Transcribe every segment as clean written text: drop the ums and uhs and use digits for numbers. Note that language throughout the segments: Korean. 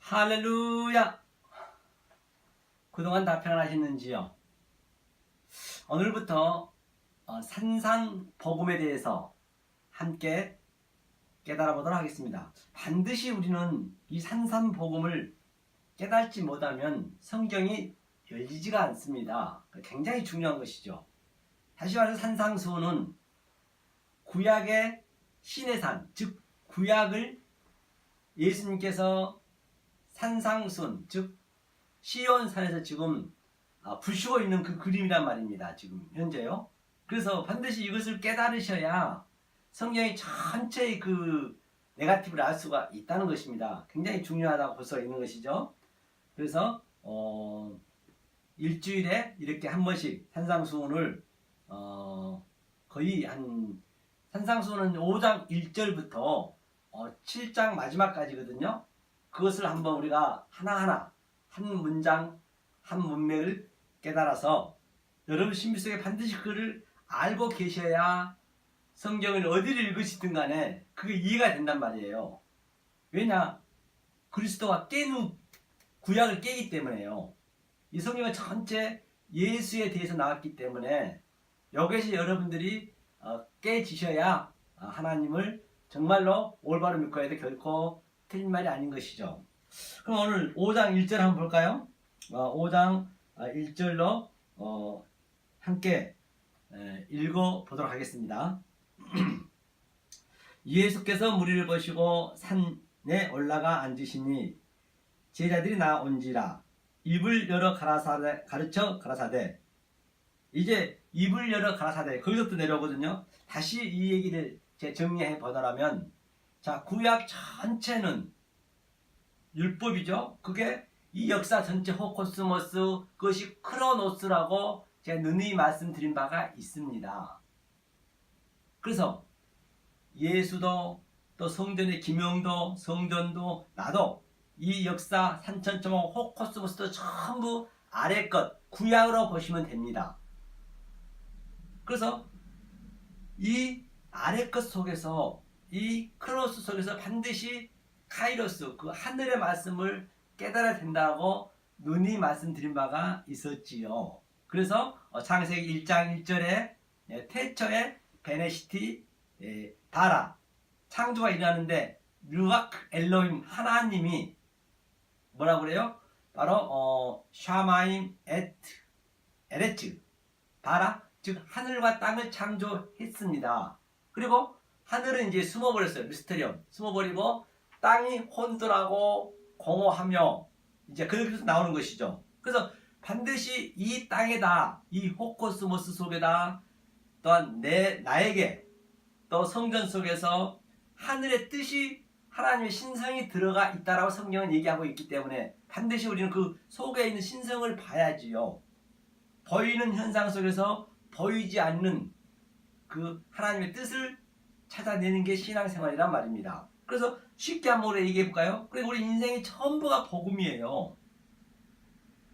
할렐루야! 그동안 다 평안하셨는지요? 오늘부터 산상복음에 대해서 함께 깨달아 보도록 하겠습니다. 반드시 우리는 이 산상복음을 깨닫지 못하면 성경이 열리지가 않습니다. 굉장히 중요한 것이죠. 다시 말해서 산상수훈은 구약의 시내산, 즉 구약을 예수님께서 산상순, 즉 시온산에서 지금 부시고 있는 그 그림이란 말입니다. 지금 현재요. 그래서 반드시 이것을 깨달으셔야 성경의 전체의 그 네거티브를 알 수가 있다는 것입니다. 굉장히 중요하다고 볼 수가 있는 것이죠. 그래서 일주일에 이렇게 한 번씩 산상수훈을 거의 한 산상수훈은 5장 1절부터 7장 마지막까지거든요. 그것을 한번 우리가 하나하나 한 문장 한 문맥을 깨달아서 여러분 신비 속에 반드시 그를 알고 계셔야 성경을 어디를 읽으시든 간에 그게 이해가 된단 말이에요. 왜냐? 그리스도가 깬 구약을 깨기 때문에요. 이 성경은 전체 예수에 대해서 나왔기 때문에 여기서 여러분들이 깨지셔야 하나님을 정말로 올바로 믿고 해도 결코 틀린 말이 아닌 것이죠. 그럼 오늘 5장 1절 한번 볼까요? 5장 1절로 함께 읽어보도록 하겠습니다. 예수께서 무리를 보시고 산에 올라가 앉으시니 제자들이 나온지라 입을 열어 가르쳐 가라사대. 이제 입을 열어 가라사대 거기서부터 내려오거든요. 다시 이 얘기를 정리해 보더라면, 자, 구약 전체는 율법이죠. 그게 이 역사 전체 호코스모스, 그것이 크로노스라고 제가 누누이 말씀드린 바가 있습니다. 그래서 예수도 또 성전의 김영도, 성전도, 나도 이 역사 산천초목 호코스모스도 전부 아래 것 구약으로 보시면 됩니다. 그래서 이 아래 것 속에서, 이 크로노스 속에서 반드시 카이로스, 그 하늘의 말씀을 깨달아야 된다고 눈이 말씀드린 바가 있었지요. 그래서 창세기 1장 1절에 태초에 베네시티 바라 창조가 일어나는데 르악 엘로힘 하나님이 뭐라고 그래요? 바로 샤마임 에레츠 바라, 즉 하늘과 땅을 창조했습니다. 그리고 하늘은 이제 숨어버렸어요. 미스테리엄 숨어버리고 땅이 혼돈하고 공허하며 이제 그렇게 나오는 것이죠. 그래서 반드시 이 땅에다, 이 호코스모스 속에다, 또한 나에게 또 성전 속에서 하늘의 뜻이, 하나님의 신성이 들어가 있다라고 성경은 얘기하고 있기 때문에 반드시 우리는 그 속에 있는 신성을 봐야지요. 보이는 현상 속에서 보이지 않는 그 하나님의 뜻을 찾아내는 게 신앙생활이란 말입니다. 그래서 쉽게 한번 얘기해 볼까요? 그리고 우리 인생이 전부가 복음이에요.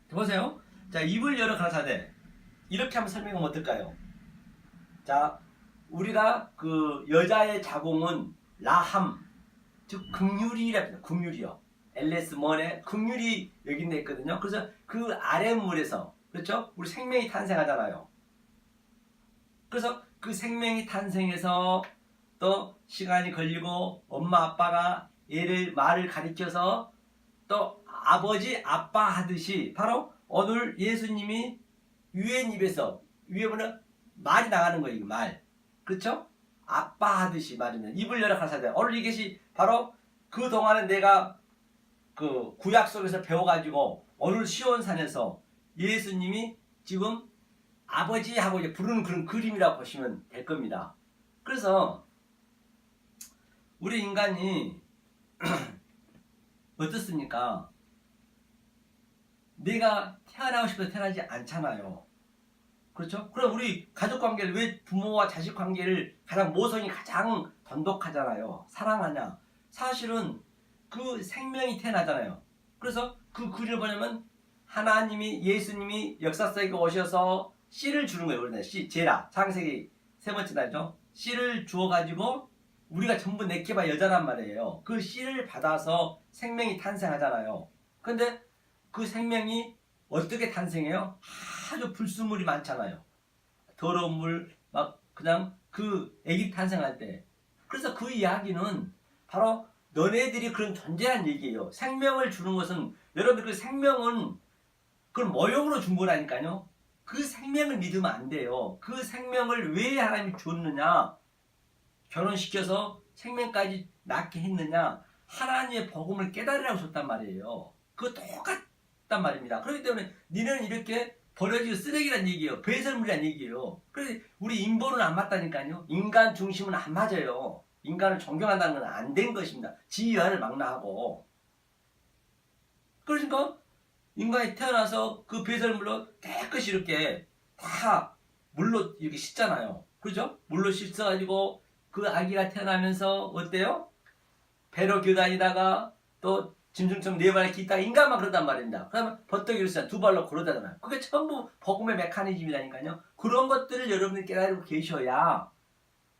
보세요. 자, 입을 열어 가라사대. 이렇게 한번 설명하면 어떨까요? 자, 우리가 그 여자의 자궁은 라함, 즉 긍휼이랍니다. 긍휼이요. 엘레스 먼에 긍휼이 여기 돼 있거든요. 그래서 그 아랫물에서, 그렇죠? 우리 생명이 탄생하잖아요. 그래서 그 생명이 탄생해서 또 시간이 걸리고 엄마 아빠가 말을 가르쳐서 또 아버지 아빠 하듯이 바로 오늘 예수님이 위에 입에서, 위에 보면 말이 나가는 거예요. 이거 말, 그렇죠? 아빠 하듯이 말이면 입을 열어 가라사대. 오늘 이것이 바로 그 동안에 내가 그 구약 속에서 배워가지고 오늘 시온산에서 예수님이 지금 아버지하고 이제 부르는 그런 그림이라고 보시면 될 겁니다. 그래서 우리 인간이 어떻습니까? 내가 태어나고 싶어서 태어나지 않잖아요. 그렇죠? 그럼 우리 가족 관계를, 왜 부모와 자식 관계를 가장 모성이 가장 돈독하잖아요. 사랑하냐? 사실은 그 생명이 태어나잖아요. 그래서 그 그림을 보려면 하나님이, 예수님이 역사 속에 오셔서 씨를 주는 거예요. 우리는 씨, 제라, 창세기 3번째 날이죠. 씨를 주어가지고 우리가 전부 네케바 여자란 말이에요. 그 씨를 받아서 생명이 탄생하잖아요. 근데 그 생명이 어떻게 탄생해요? 아주 불순물이 많잖아요. 더러운 물, 막 그냥 그 애기 탄생할 때. 그래서 그 이야기는 바로 너네들이 그런 존재한 얘기예요. 생명을 주는 것은 여러분들 그 생명은 그걸 모형으로 준 거라니까요. 그 생명을 믿으면 안 돼요. 그 생명을 왜 하나님이 줬느냐? 결혼시켜서 생명까지 낳게 했느냐? 하나님의 복음을 깨달으라고 줬단 말이에요. 그거 똑같단 말입니다. 그렇기 때문에 니는 이렇게 버려지고 쓰레기란 얘기예요. 배설물이란 얘기예요. 그래서 우리 인본은 안 맞다니까요. 인간 중심은 안 맞아요. 인간을 존경한다는 건 안 된 것입니다. 지위와를 망라하고. 그러니까 인간이 태어나서 그 배설물로 깨끗이 이렇게 다 물로 이렇게 씻잖아요. 그죠? 물로 씻어가지고 그 아기가 태어나면서 어때요? 배로 교다니다가 또 짐승처럼 네 발에 기다가 인간만 그러단 말입니다. 그러면 버터기를 쓰잖아요. 두 발로 걸어다잖아요. 그게 전부 복음의 메커니즘이라니까요. 그런 것들을 여러분이 깨달고 계셔야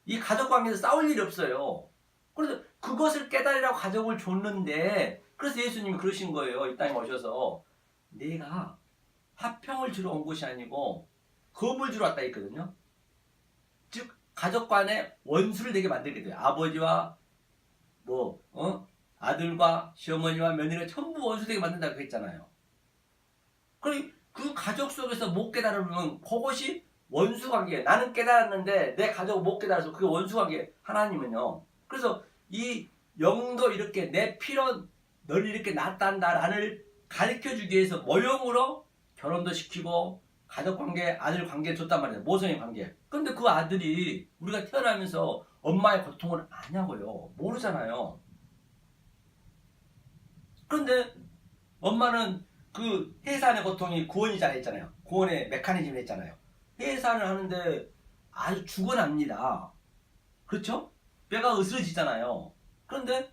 이 가족 관계에서 싸울 일이 없어요. 그래서 그것을 깨달으라고 가족을 줬는데, 그래서 예수님이 그러신 거예요. 이 땅에 오셔서 내가 화평을 주러 온 것이 아니고 검을 주러 왔다 했거든요. 즉 가족 간에 원수를 되게 만들게 돼요. 아버지와 아들과 시어머니와 며느리가 전부 원수 되게 만든다고 했잖아요. 그 가족 속에서 못 깨달으면 그것이 원수 관계. 나는 깨달았는데 내 가족을 못 깨달아서 그게 원수 관계. 하나님은요. 그래서 이 영도 이렇게 내 피로 널 이렇게 낳았단다라는 가르쳐주기 위해서 모형으로 결혼도 시키고 가족 관계, 아들 관계 줬단 말이에요. 모성의 관계. 근데 그 아들이 우리가 태어나면서 엄마의 고통을 아냐고요. 모르잖아요. 그런데 엄마는 그 해산의 고통이 구원이잖아 했잖아요. 구원의 메커니즘을 했잖아요. 해산을 하는데 아주 죽어납니다. 그렇죠? 뼈가 으스러지잖아요. 그런데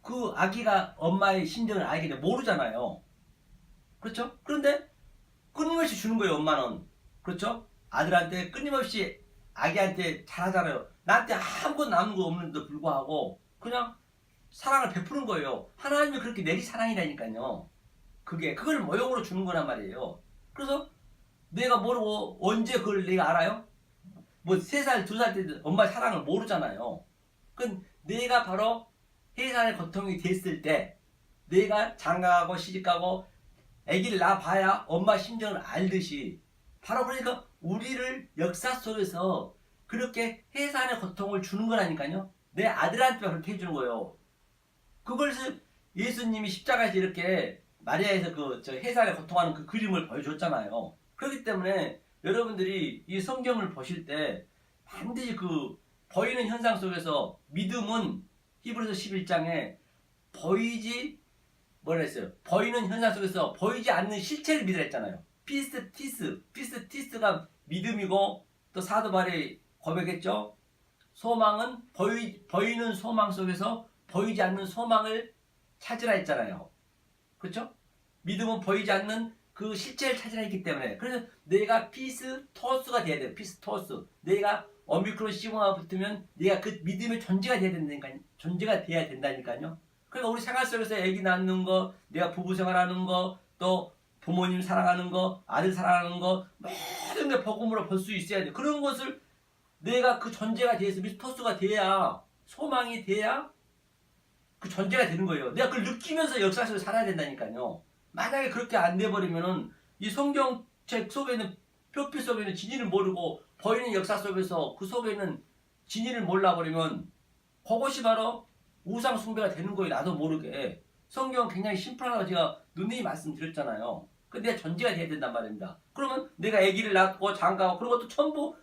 그 아기가 엄마의 심정을 알게 돼 모르잖아요. 그렇죠? 그런데 끊임없이 주는 거예요, 엄마는. 그렇죠? 아들한테 끊임없이 아기한테 잘하잖아요. 나한테 아무것도 남는 거 없는데도 불구하고 그냥 사랑을 베푸는 거예요. 하나님이 그렇게 내리 사랑이라니까요. 그걸 모형으로 주는 거란 말이에요. 그래서 내가 모르고 언제 그걸 내가 알아요? 뭐 3살, 2살 때 엄마의 사랑을 모르잖아요. 그 내가 바로 해산의 고통이 됐을 때 내가 장가가고 시집가고 아기를 낳아봐야 엄마 심정을 알듯이 바로 그러니까 우리를 역사 속에서 그렇게 해산의 고통을 주는 거라니까요. 내 아들한테 그렇게 해주는 거예요. 그것을 예수님이 십자가에서 이렇게 마리아에서 저 해산에 고통하는 그 그림을 보여줬잖아요. 그렇기 때문에 여러분들이 이 성경을 보실 때 반드시 그 보이는 현상 속에서 믿음은 히브리서 11장에 뭐라 했어요? 보이는 현상 속에서 보이지 않는 실체를 믿으라 했잖아요. 피스티스가 믿음이고 또 사도 바울이 고백했죠. 소망은 보이는 소망 속에서 보이지 않는 소망을 찾으라 했잖아요. 그렇죠? 믿음은 보이지 않는 그 실체를 찾으라 했기 때문에 그래서 내가 피스토스가 돼야 돼요. 피스토스. 내가 오미크론 시그마가 붙으면 내가 그 믿음의 존재가 돼야 된다니까요. 그러니까 우리 생활 속에서 아기 낳는 거, 내가 부부 생활하는 거, 또 부모님 사랑하는 거, 아들 사랑하는 거 모든 게 복음으로 볼 수 있어야 돼. 그런 것을 내가 그 존재가 돼서 피스토스가 돼야 소망이 돼야 그 존재가 되는 거예요. 내가 그걸 느끼면서 역사 속에 살아야 된다니까요. 만약에 그렇게 안 돼버리면은 이 성경책 속에는 표피 속에는 진리를 모르고 보이는 역사 속에서 그 속에는 진리를 몰라버리면 그것이 바로 우상 숭배가 되는 거예요. 나도 모르게. 성경은 굉장히 심플하다고 제가 누누이 말씀드렸잖아요. 근데 내 존재가 돼야 된단 말입니다. 그러면 내가 아기를 낳고 장가하고 그런 것도 전부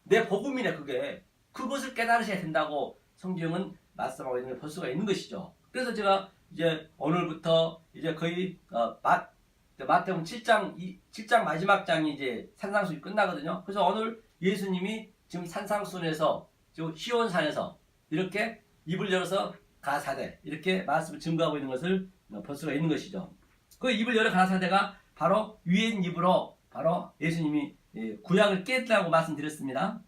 내 복음이네 그게. 그것을 깨달으셔야 된다고 성경은 말씀하고 있는 걸 볼 수가 있는 것이죠. 그래서 제가 이제 오늘부터 이제 거의 마태복음 7장 마지막 장이 이제 산상수훈이 끝나거든요. 그래서 오늘 예수님이 지금 산상수훈에서 지금 시온산에서 이렇게 입을 열어서 가라사대 이렇게 말씀을 증거하고 있는 것을 볼 수가 있는 것이죠. 그 입을 열어 가라사대가 바로 유엔 입으로 바로 예수님이 구약을 깼다고 말씀드렸습니다.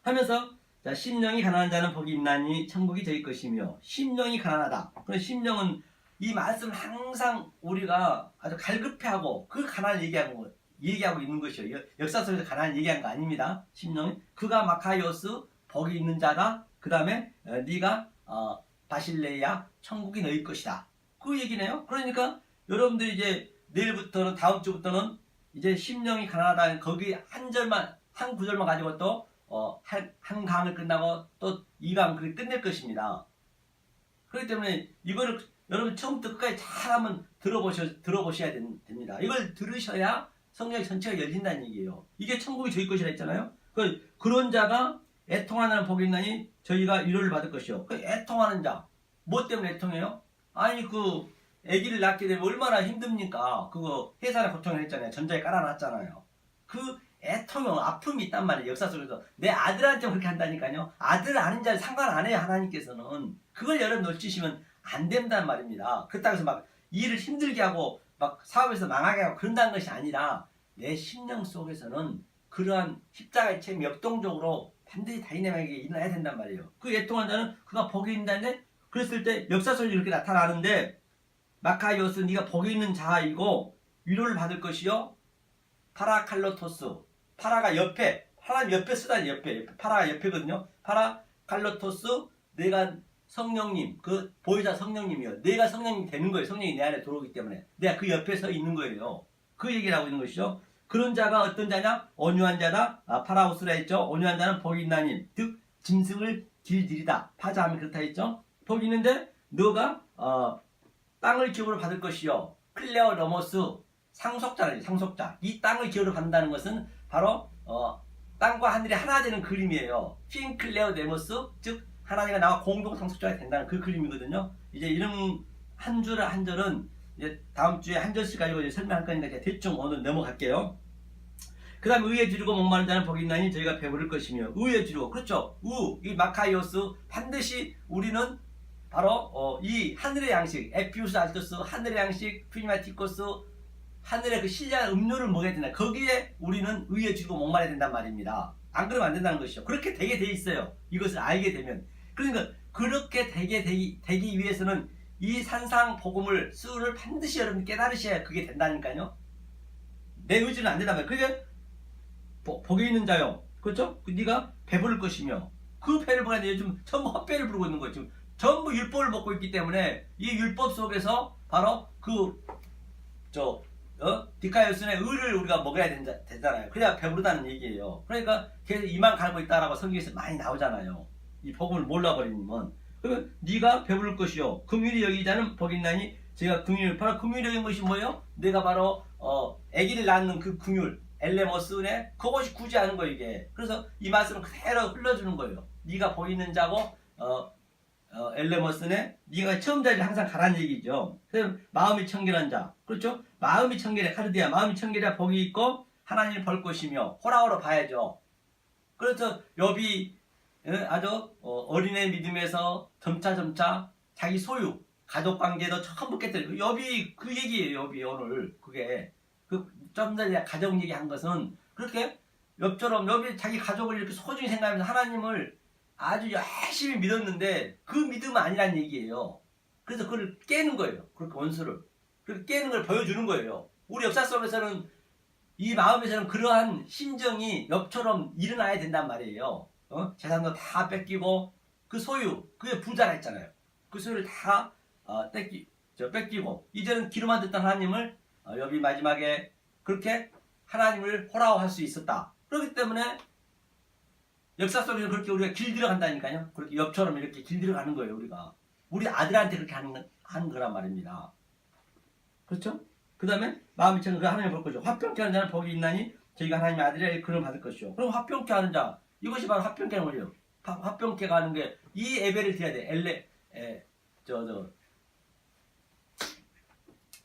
하면서 자, 심령이 가난한 자는 복이 있나니 천국이 저희 것이며 심령이 가난하다. 그래서 심령은 이 말씀 항상 우리가 아주 갈급해하고 그 가난을 얘기하고 있는 것이요. 역사 속에서 가난을 얘기한 거 아닙니다. 심령은 그가 마카이오스 복이 있는 자다. 그 다음에 네가 바실레야 천국이 너희 것이다. 그 얘기네요. 그러니까 여러분들이 이제 내일부터는 다음 주부터는 이제 심령이 가난하다는 거기 한 구절만 가지고 또 한 강을 끝나고 또 2강 그렇게 끝낼 것입니다. 그렇기 때문에 이거를 여러분 처음부터 끝까지 잘 한번 들어보셔야 됩니다. 이걸 들으셔야 성경 전체가 열린다는 얘기예요. 이게 천국이 저희 것이라 했잖아요. 그런 자가 애통하는 복이 있나니 저희가 위로를 받을 것이요. 그 애통하는 자, 뭐 때문에 애통해요? 아니 그 아기를 낳게 되면 얼마나 힘듭니까? 그거 해산의 고통을 했잖아요. 전자에 깔아놨잖아요. 그 애통은 아픔이 있단 말이에요. 역사 속에서 내 아들한테 그렇게 한다니까요. 아들 아는 자를 상관 안 해요. 하나님께서는 그걸 여러분 놓치시면 안 된단 말입니다. 그렇다고 해서 막 일을 힘들게 하고 막 사업에서 망하게 하고 그런다는 것이 아니라 내 심령 속에서는 그러한 십자가의 책 역동적으로 반드시 다이내믹하게 일어나야 된단 말이에요. 그 애통한 자는 그가 복이 있는데 그랬을 때 역사 속에 이렇게 나타나는데 마카이오스 네가 복이 있는 자이고 위로를 받을 것이요. 파라칼로토스 파라가 옆에 하나님 옆에 쓰다니 옆에 파라가 옆에거든요. 파라칼로토스 내가 성령님 그 보혜사 성령님이요. 내가 성령님 되는 거예요. 성령이 내 안에 들어오기 때문에 내가 그 옆에 서 있는 거예요. 그 얘기를 하고 있는 것이죠. 그런 자가 어떤 자냐? 온유한 자다. 파라오스라 했죠. 온유한 자는 복이 있나니 즉 짐승을 길들이다. 파자하면 그렇다 했죠. 복이 있는데 너가 땅을 기업으로 받을 것이요. 클레어 러머스 상속자라지 상속자. 이 땅을 기업으로 받는다는 것은 바로 땅과 하늘이 하나 되는 그림이에요. 핀클레어 네모스 즉 하나님과 나와 공동 상속자가 된다는 그 그림이거든요. 이제 이런 한 줄 한 절은 이제 다음 주에 한 절씩 가지고 이제 설명할 거니까 제가 대충 오늘 넘어갈게요. 그 다음 의에 주르고 목마른 자는 복이 있나니 저희가 배부를 것이며 의에 주르고 그렇죠. 이 마카이오스 반드시 우리는 바로 이 하늘의 양식 에피우스 알토스 하늘의 양식 퓨니마티코스 하늘의 그 신령한 음료를 먹어야 된다. 거기에 우리는 의에 주르고 목마르야 된단 말입니다. 안 그러면 안 된다는 것이죠. 그렇게 되게 돼 있어요. 이것을 알게 되면. 그러니까 그렇게 되기 위해서는 이 산상 복음을 수를 반드시 여러분 깨달으셔야 그게 된다니까요. 내 의지는 안 된단 말이에요. 그게 복이 있는 자요. 그렇죠? 네가 배부를 것이며 그 배를 보는데 요즘 전부 헛배를 부르고 있는 거예요. 지금 전부 율법을 먹고 있기 때문에 이 율법 속에서 바로 디카이오스의 의를 우리가 먹어야 되잖아요. 그래야 배부르다는 얘기예요. 그러니까 계속 이만 갈고 있다라고 성경에서 많이 나오잖아요. 이 복음을 몰라버리면. 그러면 네가 배부를 것이요. 긍휼히 여기자는 복이 있나니 제가 바로 긍휼히 여긴 것이 뭐예요? 내가 바로 아기를 낳는 그 긍휼 엘레모스네 그것이 굳이 하는 거예요 이게. 그래서 이 말씀을 그대로 흘러주는 거예요. 네가 보이는 자고 엘레모스네 네가 처음 자리를 항상 가라는 얘기죠. 그래서 마음이 청결한 자 그렇죠? 마음이 청결해 카르디아 마음이 청결해야 복이 있고 하나님을 볼 것이며 호라호로 봐야죠. 그래서 욥이 아주 어린애 믿음에서 점차 자기 소유 가족 관계도 처음 깨뜨리고 욥이 그 얘기예요. 욥이 오늘 그게 좀 전에 가족 얘기한 것은 그렇게 욥이 자기 가족을 이렇게 소중히 생각하면서 하나님을 아주 열심히 믿었는데 그 믿음은 아니란 얘기예요. 그래서 그걸 깨는 거예요. 그렇게 원수를. 그렇게 깨는 걸 보여주는 거예요. 우리 역사 속에서는 이 마음에서는 그러한 심정이 욥처럼 일어나야 된단 말이에요. 재산도 다 뺏기고 그 소유, 그게 부자라 했잖아요. 그 소유를 다 뺏기고 이제는 기름만 듣던 하나님을 욥이 마지막에 그렇게 하나님을 호라호할 수 있었다. 그렇기 때문에 역사 속에서 그렇게 우리가 길들여 간다니까요. 그렇게 욥처럼 이렇게 길들여 가는 거예요. 우리가 우리 아들한테 그렇게 하는 거란 말입니다. 그렇죠? 그 다음에 마음이 청결 그 하나님을 볼 것이요. 화평케 하는 자는 복이 있나니 저희가 하나님의 아들이라 그를 받을 것이요. 그럼 화평케 하는 자 이것이 바로 화평케 하는 거예요. 화평케 가는 게 이 예배를 드려야 돼.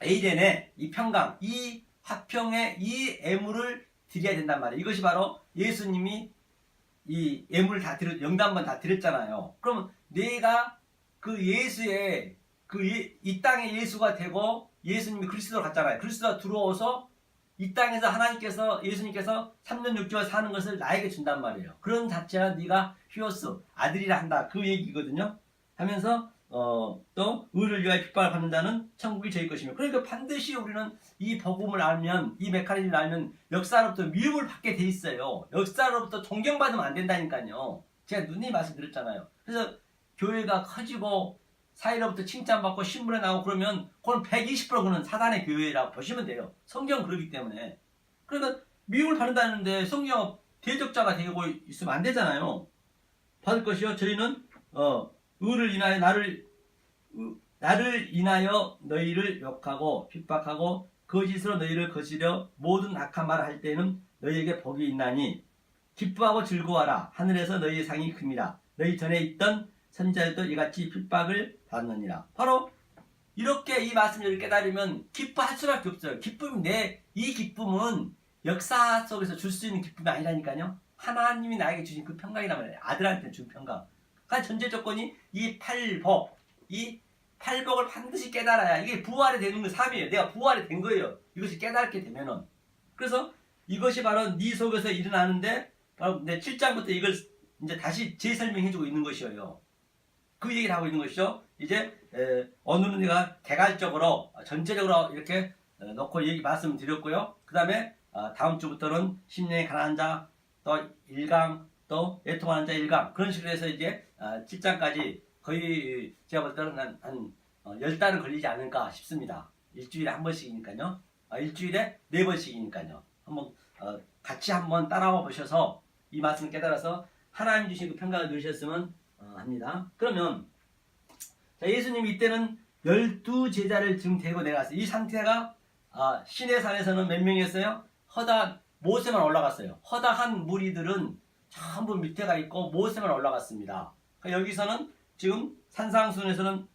에이덴의 이 평강, 이 화평의 이 애물을 드려야 된단 말이에요. 이것이 바로 예수님이 이 애물을 다 영단번 다 드렸잖아요. 그러면 내가 그 예수의 이 땅의 예수가 되고 예수님이 그리스도로 갔잖아요. 그리스도가 들어와서 이 땅에서 하나님께서 예수님께서 3년 6개월 사는 것을 나에게 준단 말이에요. 그런 자체가 네가 히오스 아들이라 한다 그 얘기거든요. 하면서 또 의를 위하여 핍박을 받는 자는 천국이 저희 것이며 그러니까 반드시 우리는 이 복음을 알면 이 메커니즘을 알면 역사로부터 미움을 받게 돼 있어요. 역사로부터 존경받으면 안 된다니까요. 제가 누누이 말씀드렸잖아요. 그래서 교회가 커지고 사회로부터 칭찬받고 신문에 나오고 그러면 그건 120% 그는 사단의 교회라고 보시면 돼요. 성경은 그러기 때문에. 그러니까 미움을 받는다는데 성경 대적자가 되고 있으면 안 되잖아요. 받을 것이요. 저희는 의를 인하여 나를 인하여 너희를 욕하고 핍박하고 거짓으로 너희를 거스려 모든 악한 말을 할 때는 너희에게 복이 있나니 기뻐하고 즐거워하라. 하늘에서 너희의 상이 큽니다. 너희 전에 있던 선지자들도 이같이 핍박을 받느니라. 바로 이렇게 이 말씀을 깨달으면 기뻐할 수밖에 없어요. 이 기쁨은 역사 속에서 줄 수 있는 기쁨이 아니라니까요. 하나님이 나에게 주신 그 평강이란 말이에요. 아들한테 준 평강. 그러니까 전제 조건이 이 팔복을 반드시 깨달아야 이게 부활이 되는 거 3이에요. 내가 부활이 된 거예요. 이것이 깨닫게 되면은. 그래서 이것이 바로 네 속에서 일어나는데 바로 내 7장부터 이걸 이제 다시 재설명해주고 있는 것이에요. 그 얘기를 하고 있는 것이죠. 이제 오늘은 내가 개괄적으로 전체적으로 이렇게 놓고 말씀드렸고요. 그 다음에 다음 주부터는 심령이 가난한 자, 또 1강, 또 애통하는 자 1강 그런 식으로 해서 이제 7장까지 거의 제가 볼 때는 한 10달은 걸리지 않을까 싶습니다. 일주일에 한 번씩이니까요. 일주일에 4번씩이니까요. 한번 같이 한번 따라와 보셔서 이 말씀을 깨달아서 하나님 주신 그 평강을 누리셨으면 합니다. 그러면 자, 예수님이 이때는 12제자를 지금 데리고 내려갔어요. 이 상태가 시내산에서는 몇 명이었어요? 모세만 올라갔어요. 허다한 무리들은 전부 밑에가 있고 모세만 올라갔습니다. 그러니까 여기서는 지금 산상순에서는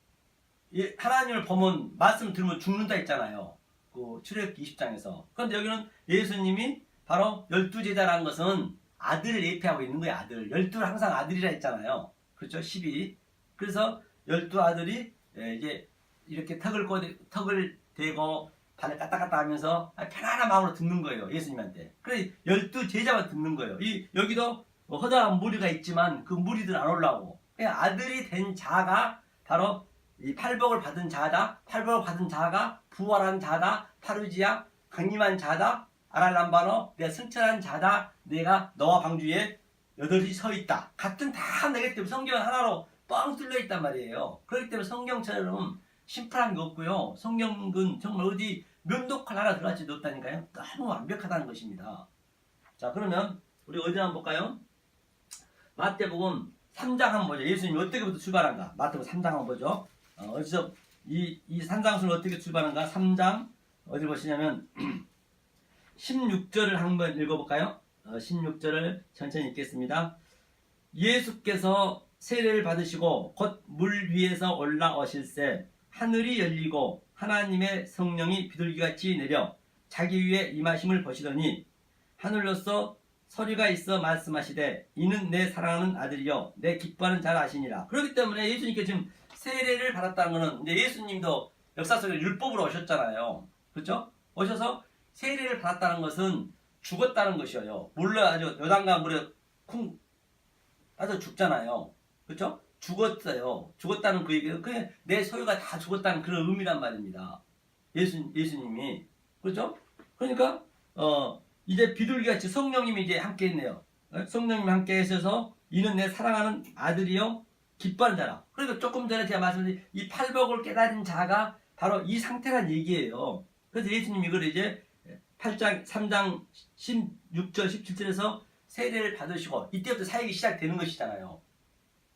하나님을 보면 말씀 들으면 죽는다 했잖아요. 그 출애굽기 20장에서. 그런데 여기는 예수님이 바로 12제자라는 것은 아들을 예표하고 있는 거예요. 아들. 12를 항상 아들이라 했잖아요. 그렇죠? 12. 그래서 12아들이 이제 이렇게 턱을 대고 발을 까딱까딱 하면서 편안한 마음으로 듣는 거예요. 예수님한테. 그래 12제자만 듣는 거예요. 여기도 허다한 무리가 있지만 그 무리들 안 올라오고 아들이 된 자가 바로 이 팔복을 받은 자다. 팔복을 받은 자가 부활한 자다. 파루지야 강림한 자다. 아랄람바노 내가 승천한 자다. 내가 너와 방주에 여덟이 서 있다. 같은 다 내기 때문에 성경은 하나로 뻥 뚫려 있단 말이에요. 그렇기 때문에 성경처럼 심플한 게 없고요. 성경은 정말 어디 면도칼 하나 들어갈지 없다니까요. 너무 완벽하다는 것입니다. 자, 그러면 우리 어디 한번 볼까요? 마태복음 3장 한번 보죠. 예수님이 어떻게부터 출발한가? 마태복음 3장 한번 보죠. 어디서 이 산상수는 어떻게 출발한가? 3장 어디 보시냐면 16절을 한번 읽어볼까요? 16절을 천천히 읽겠습니다. 예수께서 세례를 받으시고 곧 물 위에서 올라오실새 하늘이 열리고 하나님의 성령이 비둘기같이 내려 자기 위에 임하심을 보시더니 하늘로서 소리가 있어 말씀하시되 이는 내 사랑하는 아들이요 내 기뻐하는 자라 하시니라. 그렇기 때문에 예수님께 지금 세례를 받았다는 것은 이제 예수님도 역사 속에 율법으로 오셨잖아요. 그렇죠? 오셔서 세례를 받았다는 것은 죽었다는 것이에요. 물로 아주 요단강 물에 쿵 빠져 죽잖아요. 그렇죠? 죽었어요. 죽었다는 그 얘기는 그냥 내 소유가 다 죽었다는 그런 의미란 말입니다. 예수님이. 그렇죠? 그러니까 이제 비둘기같이 성령님이 이제 함께 있네요. 성령님이 함께 하셔서 이는 내 사랑하는 아들이요 기뻐하는 자라. 그러니까 조금 전에 제가 말씀드린 이 팔복을 깨달은 자가 바로 이 상태란 얘기예요. 그래서 예수님 이걸 이제 3장 16절 17절에서 세례를 받으시고 이때부터 사역이 시작되는 것이잖아요.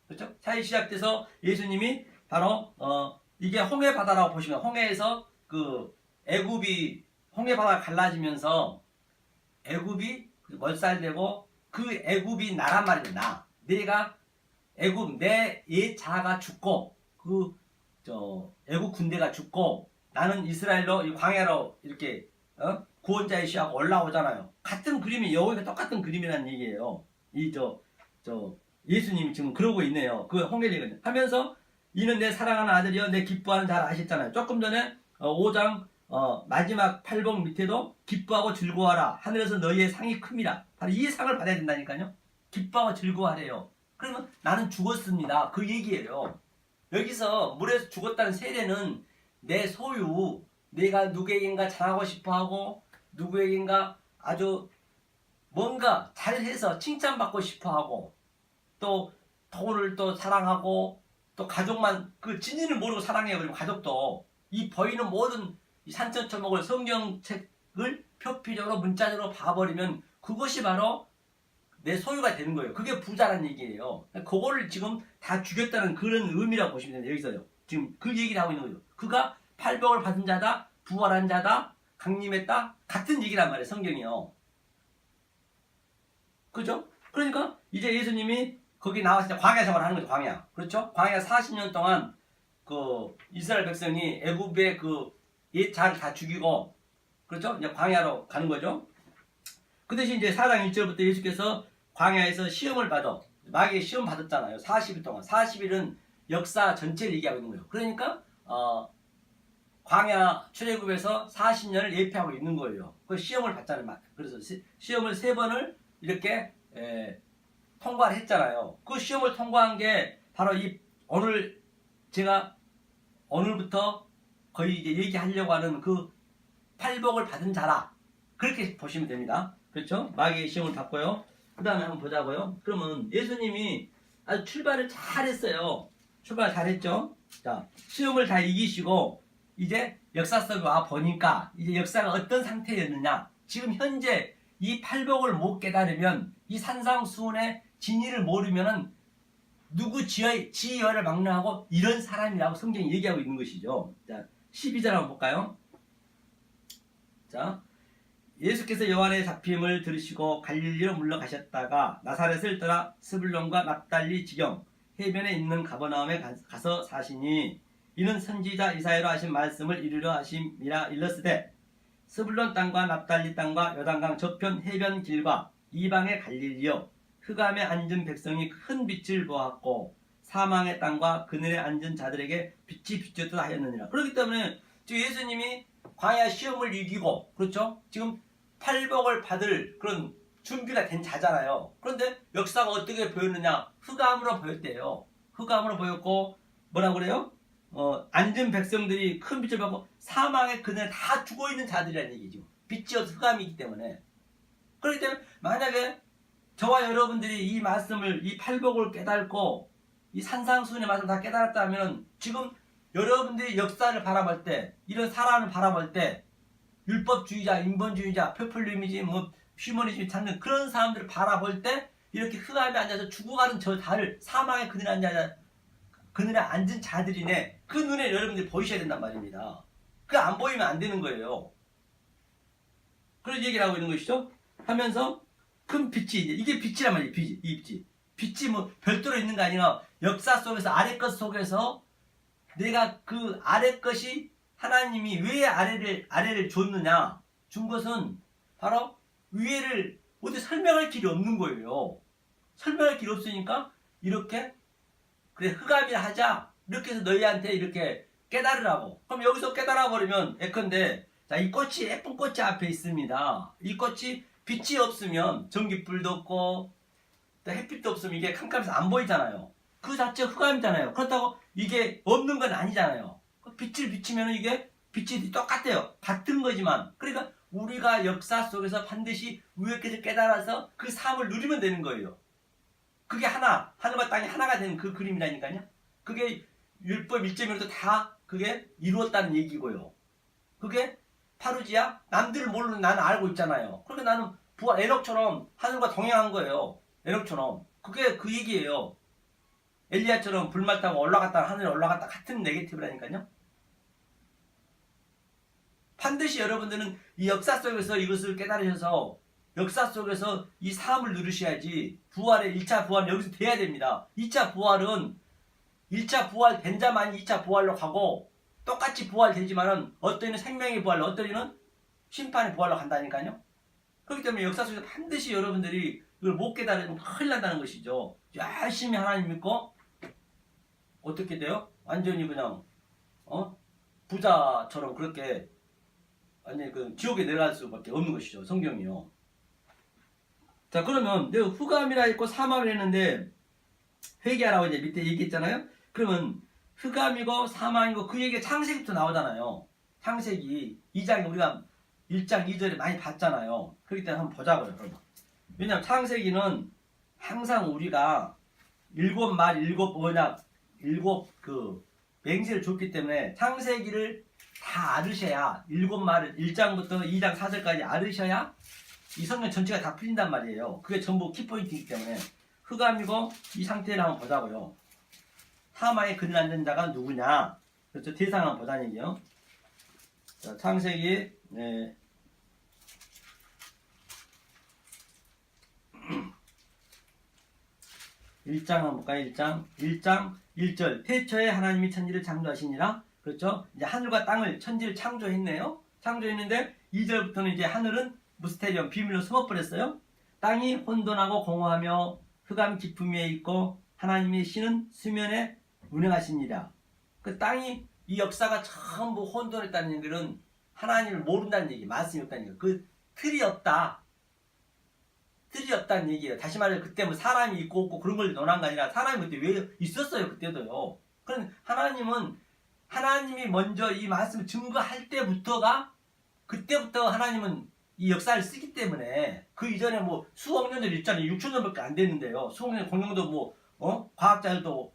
그렇죠? 사역이 시작돼서 예수님이 바로 이게 홍해 바다라고 보시면 홍해에서 그 애굽이 홍해 바다가 갈라지면서 애굽이 멀살되고 그 애굽이 나란 말이야. 내가 애굽 내 옛 자아가 죽고 애굽 군대가 죽고 나는 이스라엘로 이 광야로 이렇게 구원자의 시하고 올라오잖아요. 같은 그림이 여기가 똑같은 그림이라는 얘기예요. 예수님이 지금 그러고 있네요. 그 홍해리거든요. 하면서 이는 내 사랑하는 아들이여 내 기뻐하는 자라 하셨잖아요. 조금 전에 5장 마지막 팔복 밑에도 기뻐하고 즐거워하라. 하늘에서 너희의 상이 큽니다. 바로 이 상을 받아야 된다니까요. 기뻐하고 즐거워하래요. 그러면 나는 죽었습니다. 그 얘기예요. 여기서 물에서 죽었다는 세례는 내 소유, 내가 누구에겐가 잘하고 싶어하고 누구에겐가 아주 뭔가 잘해서 칭찬받고 싶어하고 또 돈을 또 사랑하고 또 가족만 그 진리를 모르고 사랑해요. 그리고 가족도 이 보이는 모든 이 산천초목을 성경책을 표피적으로 문자적으로 봐버리면 그것이 바로 내 소유가 되는 거예요. 그게 부자라는 얘기예요. 그거를 지금 다 죽였다는 그런 의미라고 보시면 돼요. 여기서요. 지금 그 얘기를 하고 있는 거죠. 그가 팔복을 받은 자다, 부활한 자다, 강림했다 같은 얘기란 말이에요. 성경이요. 그죠? 그러니까 이제 예수님이 거기 나와서 광야 생활을 하는 거죠. 광야. 그렇죠? 광야 40년 동안 그 이스라엘 백성이 애굽의 그 옛자를 다 죽이고 그렇죠? 이제 광야로 가는 거죠. 그 대신 이제 4장 1절부터 예수께서 광야에서 시험을 받아 마귀의 시험 받았잖아요. 40일 동안. 40일은 역사 전체를 얘기하고 있는 거예요. 그러니까 광야 출애굽에서 40년을 예표하고 있는 거예요. 그 시험을 받잖아요. 그래서 시험을 3번을 이렇게 통과를 했잖아요. 그 시험을 통과한 게 바로 이 오늘 제가 오늘부터 거의 이제 얘기하려고 하는 그 팔복을 받은 자라. 그렇게 보시면 됩니다. 그렇죠? 마귀의 시험을 받고요. 그 다음에 한번 보자고요. 그러면 예수님이 아주 출발을 잘했어요. 출발 잘했죠? 자, 시험을 다 이기시고 이제 역사 속에 와 보니까 이제 역사가 어떤 상태였느냐. 지금 현재 이 팔복을 못 깨달으면 이 산상수훈의 진리를 모르면은 누구 지혜를 막론하고 이런 사람이라고 성경이 얘기하고 있는 것이죠. 자, 12절 한번 볼까요? 자, 예수께서 요한의 잡힘을 들으시고 갈릴리로 물러가셨다가 나사렛을 떠나 스불론과 납달리 지경 해변에 있는 가버나움에 가서 사시니 이는 선지자 이사야로 하신 말씀을 이루려 하심이라 일렀으되 스불론 땅과 납달리 땅과 요단강 저편 해변 길과 이방의 갈릴리여 흑암에 앉은 백성이 큰 빛을 보았고 사망의 땅과 그늘에 앉은 자들에게 빛이 비추었다 하였느니라. 그렇기 때문에 지금 예수님이 광야 시험을 이기고 그렇죠? 지금 팔복을 받을 그런 준비가 된 자잖아요. 그런데 역사가 어떻게 보였느냐? 흑암으로 보였대요. 흑암으로 보였고 뭐라 그래요? 앉은 백성들이 큰 빛을 받고 사망의 그늘에 다 죽어있는 자들이라는 얘기죠. 빛이 없어 흑암이기 때문에. 그렇기 때문에 만약에 저와 여러분들이 이 말씀을 이 팔복을 깨닫고 이 산상수훈의 말씀을 다 깨달았다면 지금 여러분들이 역사를 바라볼 때 이런 사람을 바라볼 때 율법주의자, 인본주의자, 포퓰리즘이지 뭐 휴머니즘 찾는 그런 사람들을 바라볼 때 이렇게 흑암에 앉아서 죽어가는 저 달을 사망의 그늘에 앉은 자들이네. 그 눈에 여러분들이 보이셔야 된단 말입니다. 그 안 보이면 안 되는 거예요. 그런 얘기를 하고 있는 것이죠. 하면서 큰 빛이 이게 빛이란 말이에요. 이 빛이. 빛이 뭐 별도로 있는 게 아니라 역사 속에서 아래 것 속에서 내가 그 아래 것이 하나님이 왜 아래를 줬느냐? 준 것은 바로 위에를 어디 설명할 길이 없는 거예요. 설명할 길이 없으니까 이렇게 그래 흑암이라 하자 이렇게 해서 너희한테 이렇게 깨달으라고. 그럼 여기서 깨달아 버리면 예컨대 자, 이 꽃이 예쁜 꽃이 앞에 있습니다. 이 꽃이 빛이 없으면 전기불도 없고 또 햇빛도 없으면 이게 캄캄해서 안 보이잖아요. 그 자체가 흑암이잖아요. 그렇다고 이게 없는 건 아니잖아요. 빛을 비치면 이게 빛이 똑같아요. 같은 거지만 그러니까 우리가 역사 속에서 반드시 위에께서 깨달아서 그 삶을 누리면 되는 거예요. 그게 하늘과 땅이 하나가 되는 그 그림이라니까요. 그게 율법 1.1도 다 그게 이루었다는 얘기고요. 그게 파루지야? 남들을 모르는 나는 알고 있잖아요. 그러니까 나는 부활 에녹처럼 하늘과 동행한 거예요. 에녹처럼. 그게 그 얘기예요. 엘리야처럼 불말 타고 올라갔다 하늘에 올라갔다 같은 네게티브라니까요. 반드시 여러분들은 이 역사 속에서 이것을 깨달으셔서 역사 속에서 이 삶을 누리셔야지 부활의 1차 부활은 여기서 돼야 됩니다. 2차 부활은 1차 부활 된 자만이 2차 부활로 가고 똑같이 부활되지만은 어떤 이는 생명의 부활로 어떤 이는 심판의 부활로 간다니까요. 그렇기 때문에 역사 속에서 반드시 여러분들이 이걸 못 깨달으면 큰일 난다는 것이죠. 열심히 하나님 믿고 어떻게 돼요? 완전히 그냥 부자처럼 그렇게 아니 그 지옥에 내려갈 수밖에 없는 것이죠. 성경이요. 자 그러면 내가 흑암이라 했고 사망을 했는데 회개하라고 이제 밑에 얘기했잖아요. 그러면 흑암이고 사망이고 그 얘기가 창세기부터 나오잖아요. 창세기 2장 우리가 1장 2절에 많이 봤잖아요. 그렇기 때문에 한번 보자고요. 그러면. 왜냐하면 창세기는 항상 우리가 일곱 언약, 일곱 그 맹세를 줬기 때문에 창세기를 다 알으셔야 일곱 말을 1장부터 2장 4절까지 알으셔야 이 성경 전체가 다 풀린단 말이에요. 그게 전부 키포인트이기 때문에 흑암이고 이 상태를 한번 보자고요. 사망의 그늘 앉은 자가 누구냐? 그렇죠. 대상 한번 보자는 얘기요. 자, 창세기 1장 한번 볼까요? 1장 1절 태초에 하나님이 천지를 창조하시니라. 그렇죠? 이제 하늘과 땅을 천지를 창조했네요. 창조했는데 2절부터는 이제 하늘은 무스테리엄 비밀로 숨어버렸어요. 땅이 혼돈하고 공허하며 흑암 깊음 위에 있고 하나님의 신은 수면에 운행하시니라. 그 땅이 이 역사가 전부 혼돈했다는 얘기는 하나님을 모른다는 얘기, 말씀이 없다는 얘기. 그 틀이 없다. 틀이 없다는 얘기예요. 다시 말해 그때 뭐 사람이 있고 없고 그런 걸 논한 게 아니라 사람이 그때 왜 있었어요. 그때도요. 그럼 하나님이 먼저 이 말씀을 증거할 때부터가 그때부터 하나님은 이 역사를 쓰기 때문에 그 이전에 뭐 수억 년들 있잖아요. 6천 년밖에 안 됐는데요. 수억 년 공룡도 과학자들도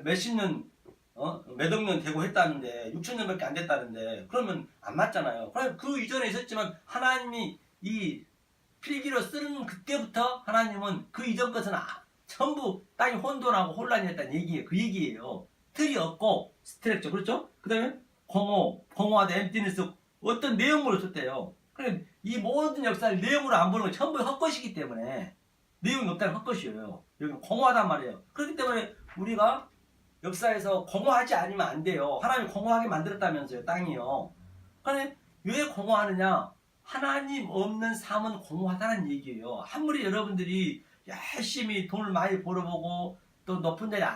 몇십 년 몇 억 년 되고 했다는데 6천 년밖에 안 됐다는데 그러면 안 맞잖아요. 그럼 그 이전에 있었지만 하나님이 이 필기로 쓰는 그때부터 하나님은 그 이전 것은 전부 땅이 혼돈하고 혼란이 했다는 얘기예요. 그 얘기예요. 틀이 없고 스트렉처 그렇죠? 그 다음에 공허하다 엠티니스 어떤 내용으로 썼대요. 그럼 이 모든 역사를 내용으로 안 보는 건 전부 헛것이기 때문에 내용이 없다는 헛것이에요. 여기 공허하단 말이에요. 그렇기 때문에 우리가 역사에서 공허하지 않으면 안 돼요. 하나님이 공허하게 만들었다면서요. 땅이요. 그런데 왜 공허하느냐? 하나님 없는 삶은 공허하다는 얘기예요. 아무리 여러분들이 열심히 돈을 많이 벌어보고 또 높은 자리에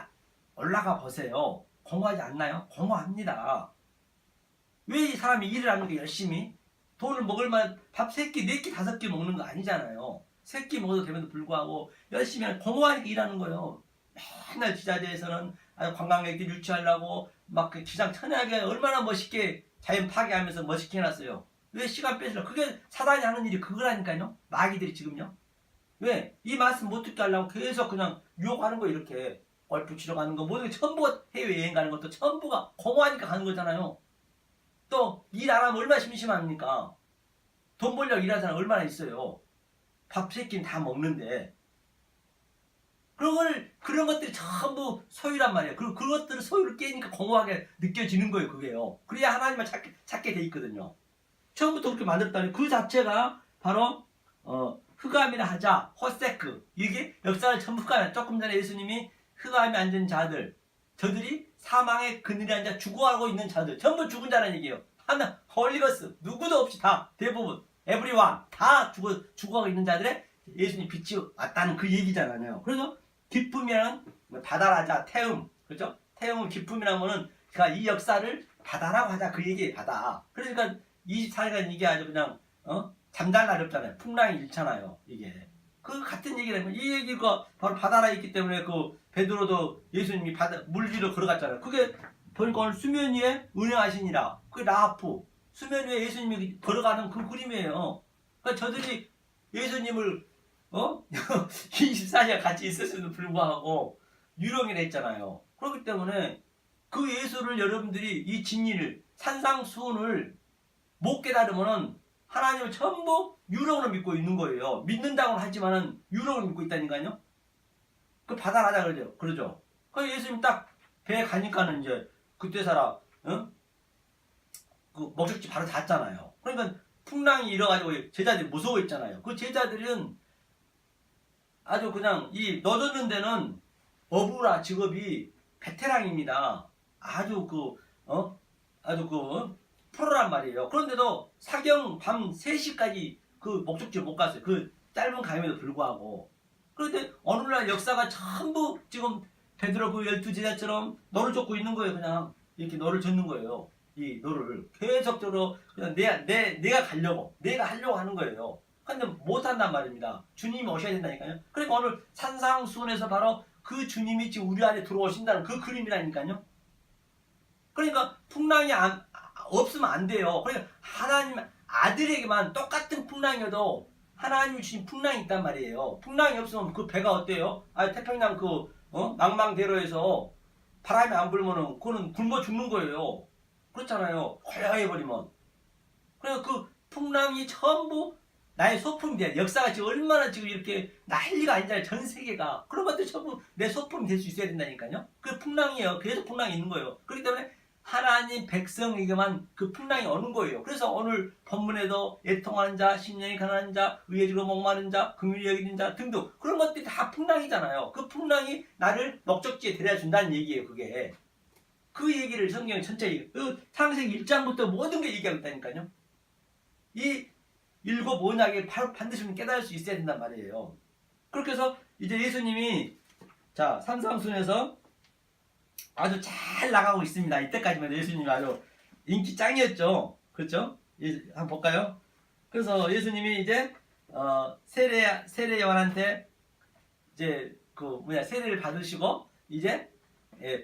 올라가 보세요. 공허하지 않나요? 공허합니다. 왜 이 사람이 일을 하는 게 열심히? 돈을 먹을 만 밥 3끼, 4끼, 5끼 먹는 거 아니잖아요. 3끼 먹어도 되면도 불구하고 열심히 공허하게 일하는 거예요. 맨날 지자체에서는 관광객들 유치하려고 막 그 기장 천하게 얼마나 멋있게 자연 파괴하면서 멋있게 해놨어요. 왜 시간 뺏으려고? 그게 사단이 하는 일이 그거라니까요. 마귀들이 지금요. 왜? 이 말씀 못 듣게 하려고 계속 그냥 유혹하는 거 이렇게 골프 치러 가는 거 모든 게 전부가 해외여행 가는 것도 전부가 공허하니까 가는 거잖아요. 또 일 안 하면 얼마나 심심합니까? 돈 벌려고 일하는 사람 얼마나 있어요. 밥 3끼는 다 먹는데 그런 것들이 전부 소유란 말이에요. 그리고 그것들을 소유를 깨니까 공허하게 느껴지는 거예요. 그게요. 그래야 하나님을 찾게 돼 있거든요. 처음부터 그렇게 만들었다니 그 자체가 바로 흑암이라 하자 호세크 이게 역사를 전부 가요. 조금 전에 예수님이 흑암에 앉은 자들 저들이 사망의 그늘에 앉아 죽어가고 있는 자들 전부 죽은 자라는 얘기예요. 하나 홀리거스 누구도 없이 다 대부분 에브리원 다 죽어가고 있는 자들의 예수님 빛이 왔다는 그 얘기잖아요. 그래서 기쁨이란 바다라자 태움 그렇죠? 태움은 기쁨이라는 거는 그러니까 이 역사를 바다라고 하자 그 얘기예요. 바다. 그러니까 24시간 이게 아주 그냥 잠잘 날이 없잖아요. 풍랑이 일잖아요. 이게 그 같은 얘기라면 이 얘기가 바로 바다라 있기 때문에 그 베드로도 예수님이 바다 물 위로 걸어갔잖아요. 그게 보니까 오늘 수면 위에 운행하시니라. 그게 라하프 수면 위에 예수님이 걸어가는 그 그림이에요. 그러니까 저들이 예수님을 24시간 같이 있었음에도 불구하고 유령이라 했잖아요. 그렇기 때문에 그 예수를 여러분들이 이 진리를 산상수훈을 못 깨달으면은 하나님을 전부 유령으로 믿고 있는 거예요. 믿는다고는 하지만은 유령으로 믿고 있다니까요. 그 받아라자 그러죠. 그 예수님 딱 배에 가니까는 이제 그때 사람 그 목적지 바로 닿았잖아요. 그러니까 풍랑이 일어가지고 제자들이 무서워했잖아요. 그 제자들은 아주 그냥 이 넣어줬는 데는 어부라 직업이 베테랑입니다. 아주 프로란 말이에요. 그런데도 사경 밤 3시까지 그 목적지를 못 갔어요. 그 짧은 감임에도 불구하고. 그런데 어느 날 역사가 전부 지금 베드로 그 12제자처럼 너를 쫓고 있는 거예요. 그냥 이렇게 너를 젓는 거예요. 이 노를 계속적으로 그냥 내가 가려고 내가 하려고 하는 거예요. 근데 못 한단 말입니다. 주님이 오셔야 된다니까요. 그러니까 오늘 산상수훈에서 바로 그 주님이 지금 우리 안에 들어오신다는 그 그림이라니까요. 그러니까 풍랑이 없으면 안 돼요. 그러니까 하나님 아들에게만 똑같은 풍랑이어도 하나님이 주신 풍랑이 있단 말이에요. 풍랑이 없으면 그 배가 어때요? 태평양 망망대로에서 바람이 안 불면은 그거는 굶어 죽는 거예요. 그렇잖아요. 고요해버리면. 그래서 그 풍랑이 전부 나의 소품이 돼. 역사가 지금 얼마나 지금 이렇게 난리가 아니잖아요. 전 세계가. 그런 것들 전부 내 소품이 될 수 있어야 된다니까요. 그 풍랑이에요. 그래서 풍랑이 있는 거예요. 그렇기 때문에 하나님 백성에게만 그 풍랑이 오는 거예요. 그래서 오늘 본문에도 애통하는 자, 심령이 가난한 자, 의에지로 목마른 자, 긍휼히 여기는 자 등등 그런 것들이 다 풍랑이잖아요. 그 풍랑이 나를 목적지에 데려다 준다는 얘기예요. 그게. 그 얘기를 성경이 전체 창세기 1장부터 모든 게 얘기하고 있다니까요. 이 일곱 언약을 반드시 깨달을 수 있어야 된단 말이에요. 그렇게 해서 이제 예수님이 자 산상순에서 아주 잘 나가고 있습니다. 이때까지만 예수님이 아주 인기 짱이었죠. 그렇죠? 한번 볼까요? 그래서 예수님이 이제 세례 요한한테 이제 세례를 받으시고 이제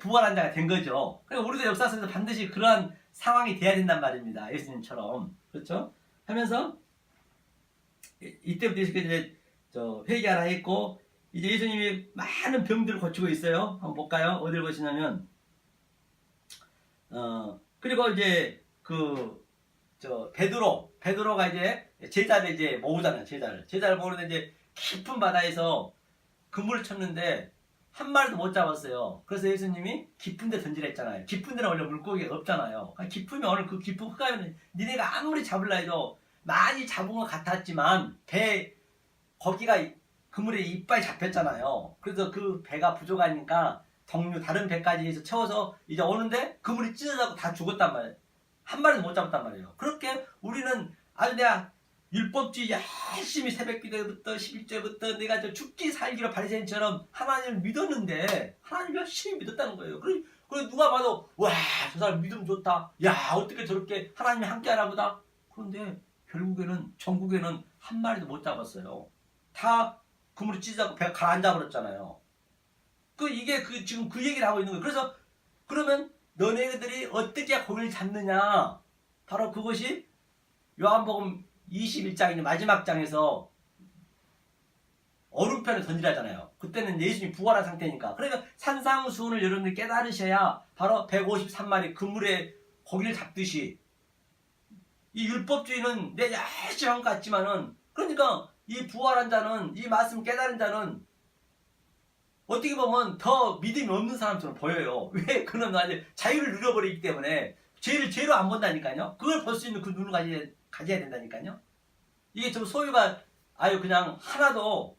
부활한 자가 된 거죠. 그러니까 우리도 역사 속에서 반드시 그러한 상황이 돼야 된단 말입니다. 예수님처럼. 그렇죠? 하면서 이때부터 이제 회개하라 했고 이제 예수님이 많은 병들을 고치고 있어요. 한번 볼까요? 어디를 보시냐면 그리고 이제 베드로가 이제 제자를 이제 모으잖아요. 제자를 모으는데 이제 깊은 바다에서 그물을 쳤는데 한 마리도 못 잡았어요. 그래서 예수님이 깊은 데 던지라 했잖아요. 깊은 데는 원래 물고기가 없잖아요. 깊으면 오늘 그 깊은 흑가에는 니네가 아무리 잡으려 해도 많이 잡은 것 같았지만 거기가 그물에 이빨 잡혔잖아요. 그래서 그 배가 부족하니까 다른 배까지 해서 채워서 이제 오는데 그물이 찢어져서 다 죽었단 말이에요. 한 마리도 못 잡았단 말이에요. 그렇게 우리는 아주 내가 율법주의 열심히 새벽기도부터 11절부터 내가 죽기 살기로 바리새인처럼 하나님을 믿었는데 하나님 열심히 믿었다는 거예요. 그리고 누가 봐도 와 저 사람 믿음 좋다. 야 어떻게 저렇게 하나님이 함께하나 보다. 그런데 결국에는 전국에는 한 마리도 못 잡았어요. 다 그물이 찢어서 배가 가라앉아 버렸잖아요. 이게 지금 그 얘기를 하고 있는 거예요. 그래서 그러면 너네들이 어떻게 고기를 잡느냐? 바로 그것이 요한복음 21장인 마지막 장에서 얼음편을 던지라잖아요. 그때는 예수님이 부활한 상태니까. 그러니까 산상수훈을 여러분들이 깨달으셔야 바로 153마리 그물에 고기를 잡듯이 이 율법주의는 내 열심히 한 것 같지만은 그러니까 이 부활한 자는 이 말씀 깨달은 자는 어떻게 보면 더 믿음이 없는 사람처럼 보여요. 왜? 그는 아직 자유를 누려버리기 때문에 죄를 죄로 안 본다니까요. 그걸 볼 수 있는 그 눈을 가져야 된다니까요. 이게 좀 소유가 그냥 하나도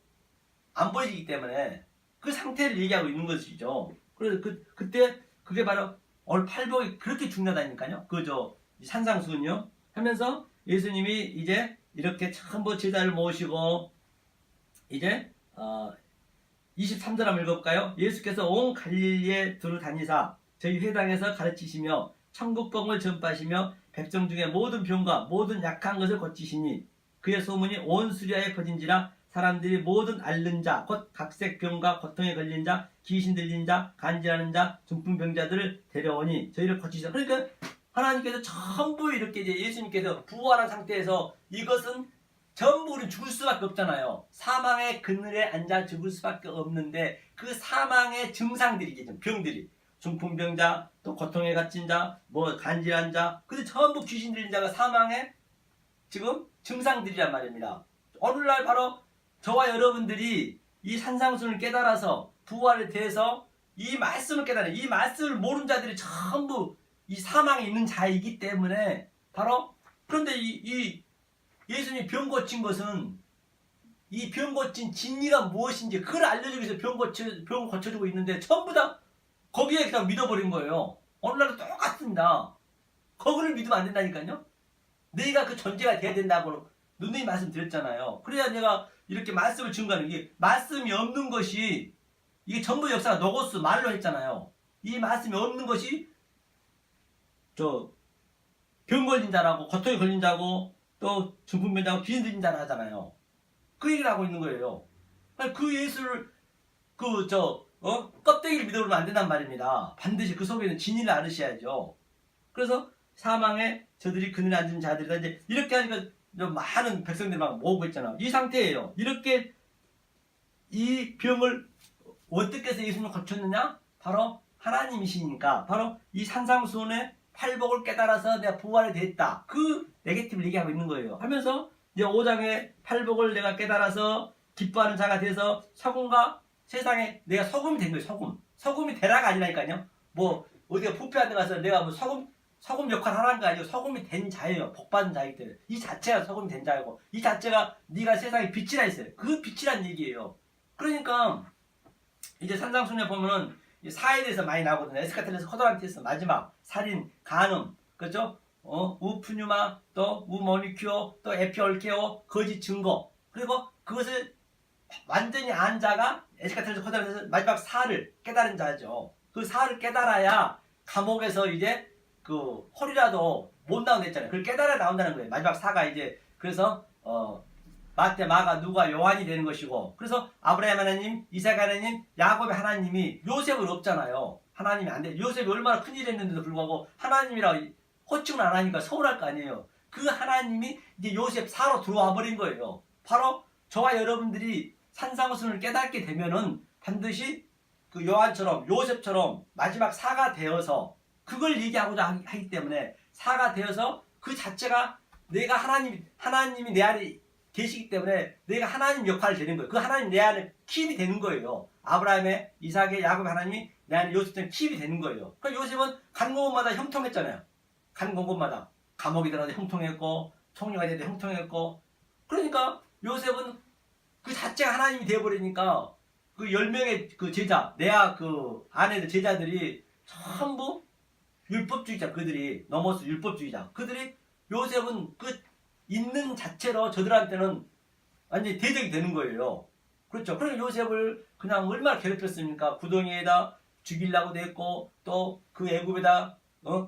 안 보이기 때문에 그 상태를 얘기하고 있는 것이죠. 그래서 그때 그게 바로 오늘 팔복이 그렇게 중요하다니까요. 산상수훈요. 하면서 예수님이 이제 이렇게 전부 제자를 모시고 이제 23절 한번 읽어볼까요? 예수께서 온 갈릴리에 두루 다니사 저희 회당에서 가르치시며 천국복음을 전파하시며 백성 중에 모든 병과 모든 약한 것을 고치시니 그의 소문이 온 수리아에 퍼진지라 사람들이 모든 앓는 자 곧 각색 병과 고통에 걸린 자 귀신 들린 자 간질하는 자 중풍병자들을 데려오니 저희를 고치시라. 그러니까 하나님께서 전부 이렇게 이제 예수님께서 부활한 상태에서 이것은 전부 우리는 죽을 수밖에 없잖아요. 사망의 그늘에 앉아 죽을 수밖에 없는데 그 사망의 증상들이겠죠. 병들이 중풍병자 또 고통에 갇힌 자 간질한 자 근데 전부 귀신 들린 자가 사망의 지금 증상들이란 말입니다. 오늘날 바로 저와 여러분들이 이 산상수훈을 깨달아서 부활에 대해서 이 말씀을 깨달아요. 이 말씀을 모르는 자들이 전부 이 사망에 있는 자이기 때문에 바로 그런데 이 예수님이 병 고친 것은 이 병 고친 진리가 무엇인지 그걸 알려주기 위해서 병 고쳐주고 있는데 전부 다 거기에 그냥 믿어버린 거예요. 오늘날도 똑같습니다. 거기를 믿으면 안 된다니까요. 내가 그 존재가 돼야 된다고 누누이 말씀드렸잖아요. 그래야 내가 이렇게 말씀을 증거하는 게 말씀이 없는 것이 이게 전부 역사가 노고스 말로 했잖아요. 이 말씀이 없는 것이 병 걸린 자라고 고통이 걸린 자고 또 중풍병자고 귀신 들린 자라 하잖아요. 그 얘기를 하고 있는 거예요. 그 예수를 껍데기를 믿어보면 안 된단 말입니다. 반드시 그 속에는 진리를 알으셔야죠. 그래서 사망에 저들이 그늘 앉은 자들이다. 이제 이렇게 하니까 많은 백성들이 막 모으고 있잖아요. 이 상태예요. 이렇게 이 병을 어떻게 해서 예수님을 고쳤느냐? 바로 하나님이시니까 바로 이 산상수훈의 팔복을 깨달아서 내가 부활이 됐다. 그 네게티브를 얘기하고 있는 거예요. 하면서 이제 5장의 팔복을 내가 깨달아서 기뻐하는 자가 돼서 서금과 세상에 내가 소금이 된 거예요. 소금이 되라가 아니라니까요. 뭐 어디가 부패한 데 가서 내가 뭐 소금 역할 하라는 거 아니고 소금이 된 자예요. 복받은 자이기 때문에 이 자체가 소금이 된 자이고 이 자체가 네가 세상에 빛이라 했어요. 그 빛이란 얘기예요. 그러니까 이제 산상순에 보면은 사에 대해서 많이 나오거든요. 에스카텔레스 코도란티스 마지막 살인, 간음, 그렇죠? 우프뉴마, 또 우모니큐오, 또 에피올케오, 거짓 증거. 그리고 그것을 완전히 안 자가 에스카텔레스 코도란티스 마지막 사를 깨달은 자죠. 그 사를 깨달아야 감옥에서 이제 그 홀이라도 못 나온다 했잖아요. 그걸 깨달아 나온다는 거예요. 마지막 사가 이제 그래서 마태, 마가, 누가, 요한이 되는 것이고 그래서 아브라함 하나님, 이삭 하나님, 야곱의 하나님이 요셉은 없잖아요. 하나님이 안 돼. 요셉이 얼마나 큰일 했는데도 불구하고 하나님이라 호칭을 안 하니까 서운할 거 아니에요. 그 하나님이 이제 요셉 사로 들어와 버린 거예요. 바로 저와 여러분들이 산상수훈을 깨닫게 되면은 반드시 그 요한처럼 요셉처럼 마지막 사가 되어서 그걸 얘기하고자 하기 때문에 사가 되어서 그 자체가 내가 하나님이 내 안에 계시기 때문에 내가 하나님 역할을 되는 거예요. 그 하나님 내 안에 킵이 되는 거예요. 아브라함의, 이삭의, 야곱의 하나님이 내 안에 요셉처럼 킵이 되는 거예요. 그러니까 요셉은 간 곳마다 형통했잖아요. 간 곳마다 감옥이 들어가서 형통했고 총리가 되도 형통했고 그러니까 요셉은 그 자체가 하나님이 되어버리니까 그 10명의 그 제자, 내아 그 아내들 제자들이 전부 율법주의자, 그들이 넘어서 율법주의자. 그들이 요셉은 그 있는 자체로 저들한테는 완전히 대적이 되는 거예요. 그렇죠. 그러니까 요셉을 그냥 얼마나 괴롭혔습니까? 구덩이에다 죽이려고도 했고 또 그 애굽에다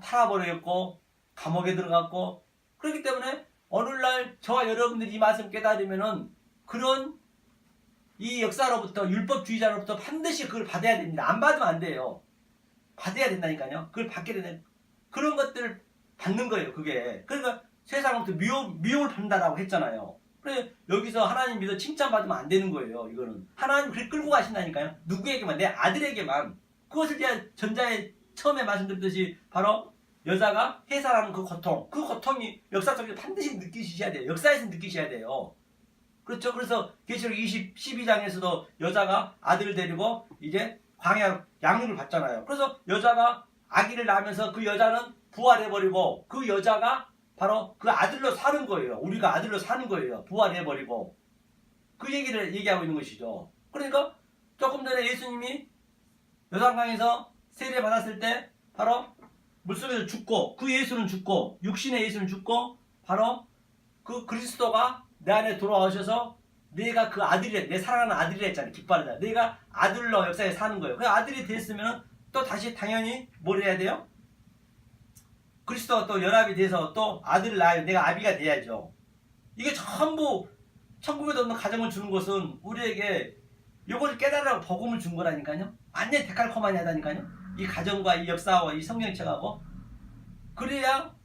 팔아버렸고 감옥에 들어갔고 그렇기 때문에 오늘날 저와 여러분들이 이 말씀 깨달으면은 그런 이 역사로부터 율법주의자로부터 반드시 그걸 받아야 됩니다. 안 받으면 안 돼요. 받아야 된다니까요. 그걸 받게 되는 그런 것들을 받는 거예요. 그게 그러니까 세상으로부터 미움을 받는다라고 했잖아요. 그래 여기서 하나님 믿어 칭찬받으면 안 되는 거예요. 이거는 하나님 그렇게 끌고 가신다니까요. 누구에게만 내 아들에게만 그것을 제가 전자에 처음에 말씀드렸듯이 바로 여자가 해산하는 그 고통이 역사 속에서 반드시 느끼셔야 돼요. 역사에서 느끼셔야 돼요. 그렇죠. 그래서 계시록 12장에서도 여자가 아들을 데리고 이제 광야로 양육을 받잖아요. 그래서 여자가 아기를 낳으면서 그 여자는 부활해버리고 그 여자가 바로 그 아들로 사는 거예요. 우리가 아들로 사는 거예요. 부활해버리고 그 얘기를 얘기하고 있는 것이죠. 그러니까 조금 전에 예수님이 요단강에서 세례 받았을 때 바로 물속에서 죽고 그 예수는 죽고 육신의 예수는 죽고 바로 그 그리스도가 내 안에 돌아오셔서 내가 그 아들이래, 내 사랑하는 아들이라 했잖아요. 기뻐하는 자. 내가 아들로 역사에 사는 거예요. 그 아들이 됐으면 또 다시 당연히 뭘 해야 돼요? 그리스도가 또 연합이 돼서 또 아들을 낳아요. 내가 아비가 돼야죠. 이게 전부 천국에 없는 가정을 주는 것은 우리에게 이걸 깨달으라고 복음을 준 거라니까요. 완전히 데칼코마니 하다니까요. 이 가정과 이 역사와 이 성경책하고 그래야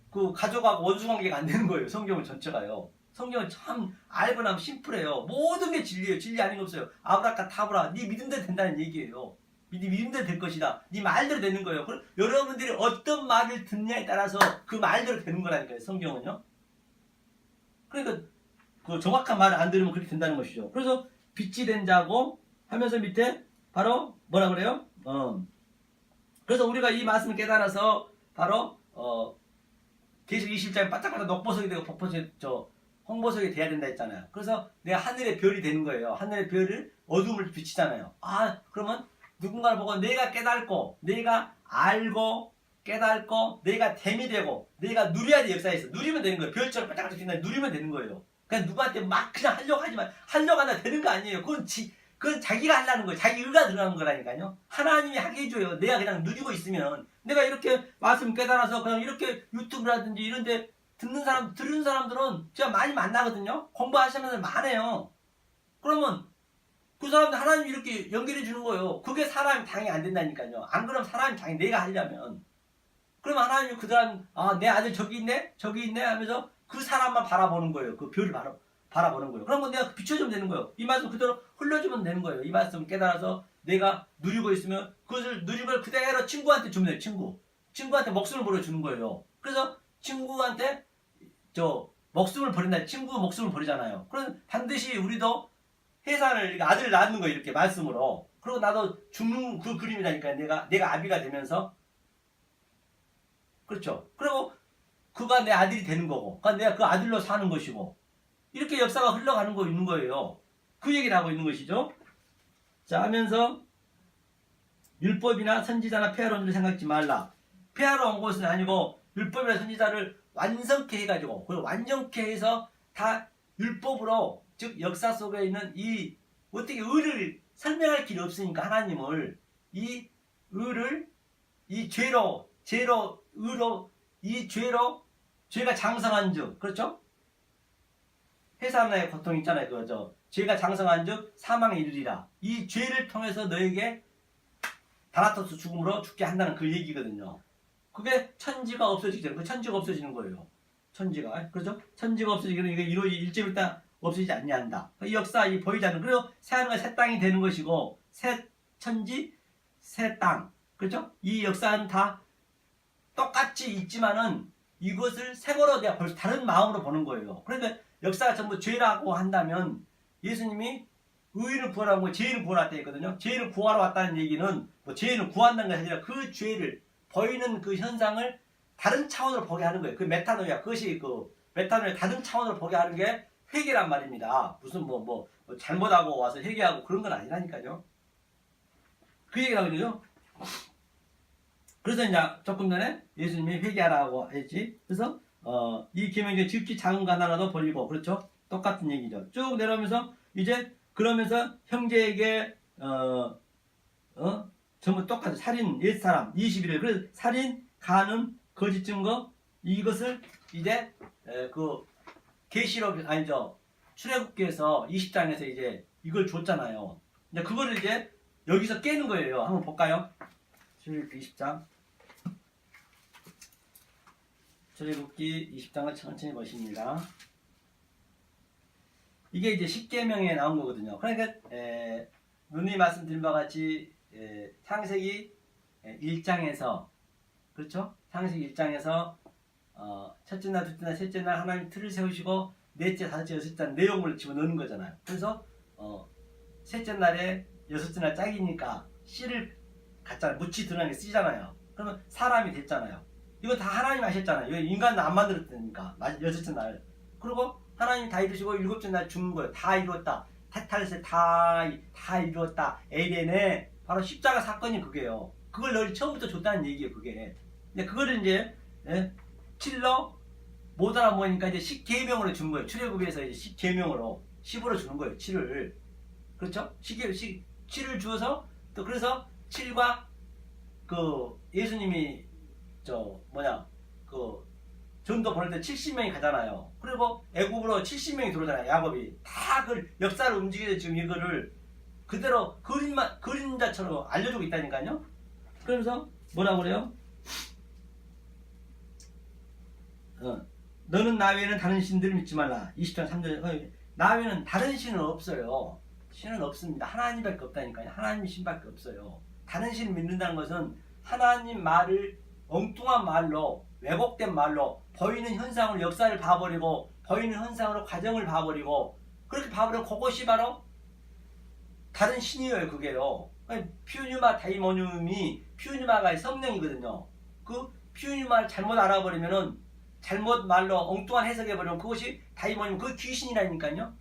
그 가족하고 원수관계가 안 되는 거예요. 성경은 전체가요. 성경은 참 알고 나면 심플해요. 모든 게 진리예요. 진리 아닌 거 없어요. 아브라카타브라 네 믿음대로 된다는 얘기예요. 네 믿음대로 될 것이다. 네 말대로 되는 거예요. 그럼 여러분들이 어떤 말을 듣냐에 따라서 그 말대로 되는 거라니까요. 성경은요. 그러니까 그 정확한 말을 안 들으면 그렇게 된다는 것이죠. 그래서 빛이 된 자고 하면서 밑에 바로 뭐라 그래요? 그래서 우리가 이 말씀을 깨달아서 바로 계시록 20장에 바짝바짝 녹보석이 되고 홍보석이 돼야 된다 했잖아요. 그래서 내가 하늘의 별이 되는 거예요. 하늘의 별을 어둠을 비치잖아요. 그러면 누군가를 보고 내가 깨닫고 내가 알고 깨닫고 내가 됨이 되고 내가 누려야 돼. 역사에서 누리면 되는 거예요. 별처럼 바짝바짝 빛나 누리면 되는 거예요. 그냥 누구한테 막 그냥 하려고 하지만 하려고 하다 되는 거 아니에요. 그건 그건 자기가 하려는 거예요. 자기 의가 들어간 거라니까요. 하나님이 하게 해줘요. 내가 그냥 누리고 있으면. 내가 이렇게 말씀 깨달아서 그냥 이렇게 유튜브라든지 이런데 들은 사람들은 제가 많이 만나거든요. 공부하시는 분들 많아요. 그러면 그 사람들 하나님 이렇게 연결해 주는 거예요. 그게 사람이 당연히 안 된다니까요. 안 그러면 사람이 당연히 내가 하려면. 그러면 하나님이 그 사람, 아, 내 아들 저기 있네? 저기 있네? 하면서 그 사람만 바라보는 거예요. 그 별을 바라보는 거예요. 그러면 내가 비춰주면 되는 거예요. 이 말씀 그대로 흘려주면 되는 거예요. 이 말씀 깨달아서 내가 누리고 있으면 그것을 누린 걸 그대로 친구한테 주면 돼요. 친구한테 목숨을 버려주는 거예요. 그래서 친구한테 목숨을 버린다. 친구 목숨을 버리잖아요. 그럼 반드시 우리도 해산을, 아들을 낳는 거예요. 이렇게 말씀으로. 그리고 나도 죽는 그 그림이라니까. 내가 아비가 되면서. 그렇죠. 그리고 그가 내 아들이 되는 거고. 그러니까 내가 그 아들로 사는 것이고. 이렇게 역사가 흘러가는 거 있는 거예요. 그 얘기를 하고 있는 것이죠. 자, 하면서 율법이나 선지자나 폐하러 온 줄 생각지 말라. 폐하러 온 것은 아니고 율법이나 선지자를 완성케 해가지고, 그걸 완전케 해서 다 율법으로, 즉 역사 속에 있는 이 어떻게 의를 설명할 길이 없으니까 하나님을 이 의를 이 죄로 의로 이 죄로 죄가 장성한즉, 그렇죠? 해산의 고통 있잖아요. 그죠? 죄가 장성한즉 사망에 이르리라. 이 죄를 통해서 너에게 다나토스 죽음으로 죽게 한다는 그 얘기거든요. 그게 천지가 없어지기 전에, 그 천지가 없어지는 거예요. 천지가, 그렇죠? 천지가 없어지기는 이게 이루어지 일제일 때 없어지지 않냐 한다. 이 역사, 이 보이지 않는, 그리고 새하늘과 새 땅이 되는 것이고, 새 천지, 새 땅, 그렇죠? 이 역사는 다 똑같이 있지만은 이것을 생으로 내가 벌써 다른 마음으로 보는 거예요. 그러니까 역사가 전부 죄라고 한다면 예수님이 의인을 구하러 온 거, 죄인을 구하러 왔다 했거든요. 죄인을 구하러 왔다는 얘기는 뭐 죄인을 구한다는 것이 아니라 그 죄를, 보이는 그 현상을 다른 차원으로 보게 하는 거예요. 그 메타노이아, 그것이 그 메타노이아 다른 차원으로 보게 하는 게 회개란 말입니다. 무슨 뭐 잘못하고 와서 회개하고 그런 건 아니라니까요. 그 얘기를 하거든요. 그래서 이제 조금 전에 예수님이 회개하라고 했지. 그래서 이 계명이 즉시 작은 거 하나라도 버리고, 그렇죠? 똑같은 얘기죠. 쭉 내려오면서 이제 그러면서 형제에게 전부 똑같이 살인, 옛사람 21일. 그래서 살인, 간음, 거짓 증거, 이것을 이제 그 계시록, 아니죠, 출애굽기에서 20장에서 이제 이걸 줬잖아요. 이제 그거를 이제 여기서 깨는 거예요. 한번 볼까요? 출애굽기 20장. 출애굽기 20장을 천천히 보십니다. 이게 이제 십계명에 나온 거거든요. 그러니까 누님 말씀드린 바와 같이 창세기 1장에서, 그렇죠? 창세기 1장에서 첫째 날, 둘째 날, 셋째 날 하나님 틀을 세우시고 넷째, 다섯째, 여섯째 날 내용을 집어넣는 거잖아요. 그래서 셋째 날에 여섯째 날 짝이니까 씨를 갖잖아요. 묻이 드러나게 쓰잖아요. 그러면 사람이 됐잖아요. 이거 다 하나님 하셨잖아요. 이거 인간은 안 만들었다니까. 여섯째 날. 그리고 하나님 다 이루시고 일곱째 날 죽는 거예요. 다 이루었다. 테탈레스 다 이루었다. 에덴에 바로 십자가 사건이 그게요. 그걸 널 처음부터 줬다는 얘기예요. 그게. 근데 그거를 이제 칠로 못 알아보니까 이제 십계명으로 준 거예요. 출애굽에서 이제 십계명으로 10으로 주는 거예요. 7을. 그렇죠? 7을 주어서 또 그래서 7과 그 예수님이 전도 보낼 때 70명이 가잖아요. 그리고 애굽으로 70명이 들어오잖아요. 야곱이. 다 그 역사를 움직이는 지금 이거를 그대로 그림자처럼 알려주고 있다니까요. 그러면서 뭐라고 그래요? 너는 나 외에는 다른 신들을 믿지 말라. 20장 3절. 나 외에는 다른 신은 없어요. 신은 없습니다. 하나님밖에 없다니까요. 하나님 신밖에 없어요. 다른 신을 믿는다는 것은 하나님 말을 엉뚱한 말로, 왜곡된 말로 보이는 현상을, 역사를 봐버리고 보이는 현상으로 과정을 봐버리고 그렇게 봐버리면 그것이 바로 다른 신이에요. 그게요. 피우뉴마 다이모늄이, 피우뉴마가 성령이거든요. 그 피우뉴마를 잘못 알아버리면은, 잘못 말로 엉뚱한 해석해버리면 그것이 다이모늄, 그 귀신이라니까요.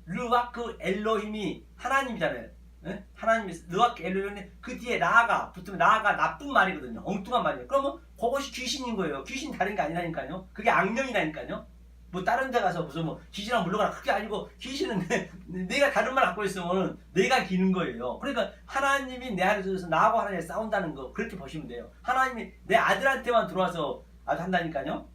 르와크 엘로힘이 하나님이잖아요. 네? 하나님이 르와크 엘로힘이 그 뒤에 라가 붙으면 라가 나쁜 말이거든요. 엉뚱한 말이에요. 그러면 그것이 귀신인 거예요. 귀신 다른 게 아니라니까요. 그게 악령이라니까요. 뭐 다른 데 가서 무슨 뭐 귀신이랑 물러가라 그게 아니고 귀신은 내가 다른 말 갖고 있으면 내가 기는 거예요. 그러니까 하나님이 내 안에 들어서 나하고 하나님이 싸운다는 거 그렇게 보시면 돼요. 하나님이 내 아들한테만 들어와서 아주 한다니까요.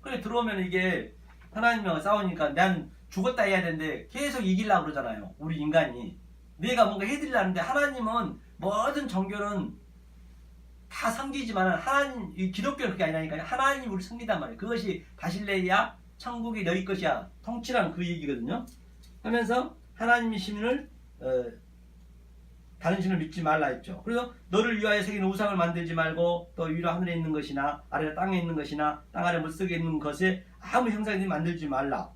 그래 들어오면 이게 하나님이랑 싸우니까 난 죽었다 해야 되는데 계속 이기려고 그러잖아요. 우리 인간이. 내가 뭔가 해드리려는데 하나님은 모든 종교는 다 섬기지만 하나님, 이 기독교는 그게 아니라니까요. 하나님이 우리 섬기단 말이에요. 그것이 바실레이야 천국이 너희 것이야. 통치란 그 얘기거든요. 하면서 하나님의 신을 다른 신을 믿지 말라 했죠. 그래서 너를 위하여 새긴 우상을 만들지 말고 또 위로 하늘에 있는 것이나 아래 땅에 있는 것이나 땅 아래 물속에 있는 것에 아무 형상이든 만들지 말라.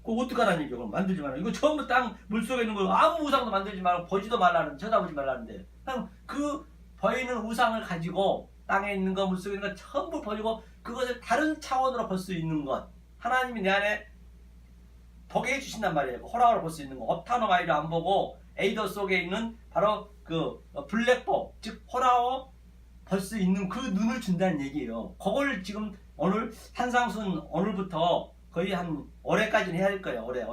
그거 어떡하라는 얘기야. 그럼 만들지 말라. 이거 전부 땅 물속에 있는 거 아무 우상도 만들지 말고 보지도 말라는 쳐다보지 말라는데 그럼 그 보이는 우상을 가지고 땅에 있는 거 물속에 있는 거 전부 버리고 그것을 다른 차원으로 볼 수 있는 것 하나님이 내 안에 보게 해주신단 말이에요. 호랑이로 볼 수 있는 거 업타노마이를 안 보고 에이더 속에 있는 바로 그 블랙복 즉 호랑이 볼 수 있는 그 눈을 준다는 얘기예요. 그걸 지금 오늘 산상순 오늘부터 거의 한 올해까지는 해야 할 거예요. 올해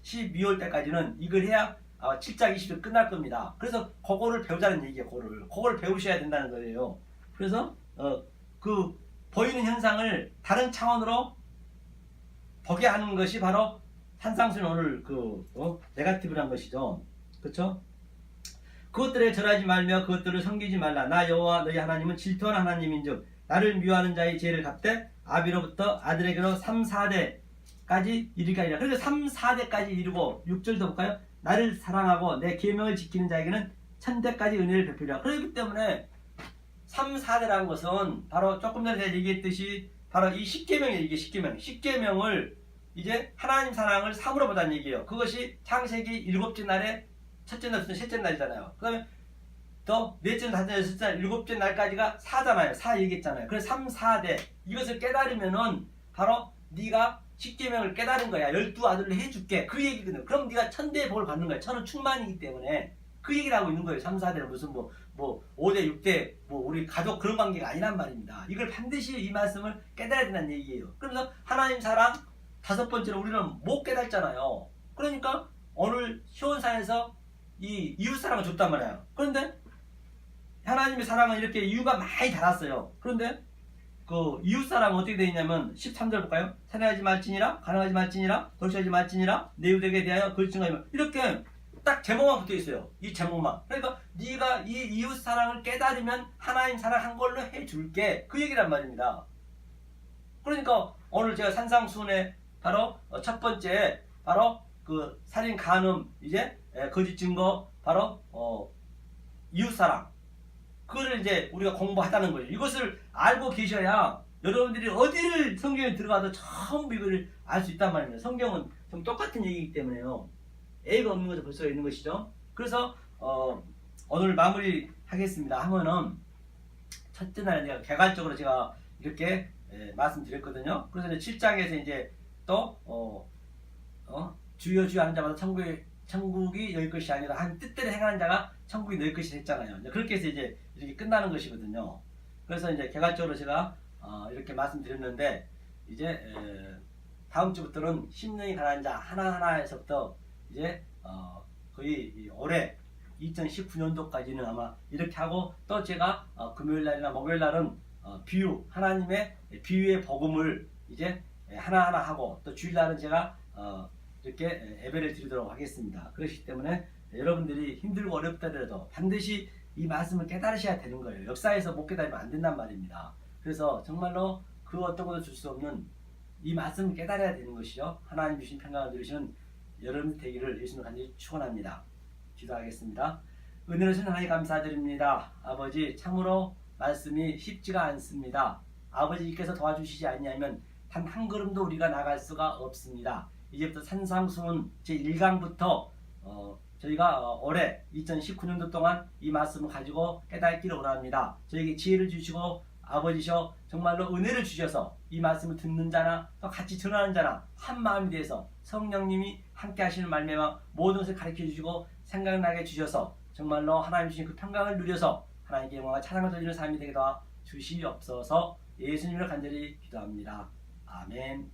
12월 때까지는 이걸 해야 7장 20일 끝날 겁니다. 그래서 그거를 배우자는 얘기예요. 그걸 배우셔야 된다는 거예요. 그래서 그 보이는 현상을 다른 차원으로 보게 하는 것이 바로 산상순 오늘 네거티브란 것이죠. 그렇죠? 그것들에 절하지 말며 그것들을 섬기지 말라. 나 여호와 너희 하나님은 질투하는 하나님인즉 나를 미워하는 자의 죄를 갚되 아비로부터 아들에게로 3, 4대까지 이르게 하리라. 그래서 3, 4대까지 이르고 6절도 볼까요? 나를 사랑하고 내 계명을 지키는 자에게는 1000대까지 은혜를 베푸리라. 그렇기 때문에 3, 4대라는 것은 바로 조금 전에 제가 얘기했듯이 바로 이 10계명이에요. 이게 10계명을 이제 하나님 사랑을 3으로 보다는 얘기예요. 그것이 창세기 7째 날에 첫째 날, 셋째 날이잖아요. 그 다음에 또 넷째 날, 다섯째 날, 여섯째 날, 일곱째 날까지가 4잖아요. 4 얘기했잖아요. 그래서 3, 4대 이것을 깨달으면은 바로 네가 10계명을 깨달은 거야. 12아들을 해줄게. 그 얘기거든. 그럼 네가 1000대의 복을 받는 거야. 1000은 충만이기 때문에 그 얘기를 하고 있는 거예요. 3, 4대는 무슨 뭐 5대, 6대 우리 가족 그런 관계가 아니란 말입니다. 이걸 반드시 이 말씀을 깨달아야 된다는 얘기예요. 그래서 하나님 사랑 5번째로 우리는 못 깨달잖아요. 그러니까 오늘 시온산에서 이 이웃사랑을 줬단 말이에요. 그런데 하나님의 사랑은 이렇게 이유가 많이 달았어요. 그런데 그 이웃사랑은 어떻게 되어 있냐면 13절 볼까요? 살인하지 말지니라 가능하지 말지니라 돌취하지 말지니라 내 이웃에게 대하여 거짓증하지 이렇게 딱 제목만 붙어 있어요. 이 제목만. 그러니까 네가 이 이웃사랑을 깨달으면 하나님 사랑한 걸로 해줄게. 그 얘기란 말입니다. 그러니까 오늘 제가 산상순의 바로 첫 번째 바로 그 살인 간음 이제 거짓 증거 바로 이웃사랑 그거를 이제 우리가 공부하다는 거죠. 이것을 알고 계셔야 여러분들이 어디를 성경에 들어가도 전부 이걸 알 수 있단 말입니다. 성경은 좀 똑같은 얘기이기 때문에요. A가 없는 것을 볼 수가 있는 것이죠. 그래서 오늘 마무리 하겠습니다. 하면은 첫째 날에 제가 개괄적으로 제가 이렇게 말씀드렸거든요. 그래서 이제 7장에서 이제 또 주여 주여 하는 자마다 천국이 너희 것이 아니라 한 뜻대로 행하는 자가 천국이 너희 것이 했잖아요. 이제 그렇게 해서 이제 이렇게 끝나는 것이거든요. 그래서 이제 개괄적으로 제가 이렇게 말씀드렸는데 이제 다음 주부터는 심령이 가난한 자 하나하나에서부터 이제 거의 올해 2019년도까지는 아마 이렇게 하고 또 제가 금요일 날이나 목요일 날은 비유 하나님의 비유의 복음을 이제 하나하나 하고 또 주일 날은 제가 이렇게 예배를 드리도록 하겠습니다. 그렇기 때문에 여러분들이 힘들고 어렵더라도 반드시 이 말씀을 깨달으셔야 되는 거예요. 역사에서 못 깨달으면 안 된단 말입니다. 그래서 정말로 그 어떤 것도 줄 수 없는 이 말씀을 깨달아야 되는 것이죠. 하나님 주신 평강을 누리시는 여러분 되기를 예수님 간절히 축원합니다. 기도하겠습니다. 은혜로우신 하나님 감사드립니다. 아버지 참으로 말씀이 쉽지가 않습니다. 아버지께서 도와주시지 않냐면 단 한 걸음도 우리가 나갈 수가 없습니다. 이제부터 산상순 제1강부터 저희가 올해 2019년도 동안 이 말씀을 가지고 깨닫기를 원합니다. 저에게 지혜를 주시고 아버지셔 정말로 은혜를 주셔서 이 말씀을 듣는 자나 또 같이 전하는 자나 한 마음이 되어서 성령님이 함께 하시는 말미암아 모든 것을 가르쳐 주시고 생각나게 주셔서 정말로 하나님 주신 그 평강을 누려서 하나님께 영광과 찬양을 돌리는 삶이 되게 도와 주시옵소서. 예수님을 간절히 기도합니다. 아멘.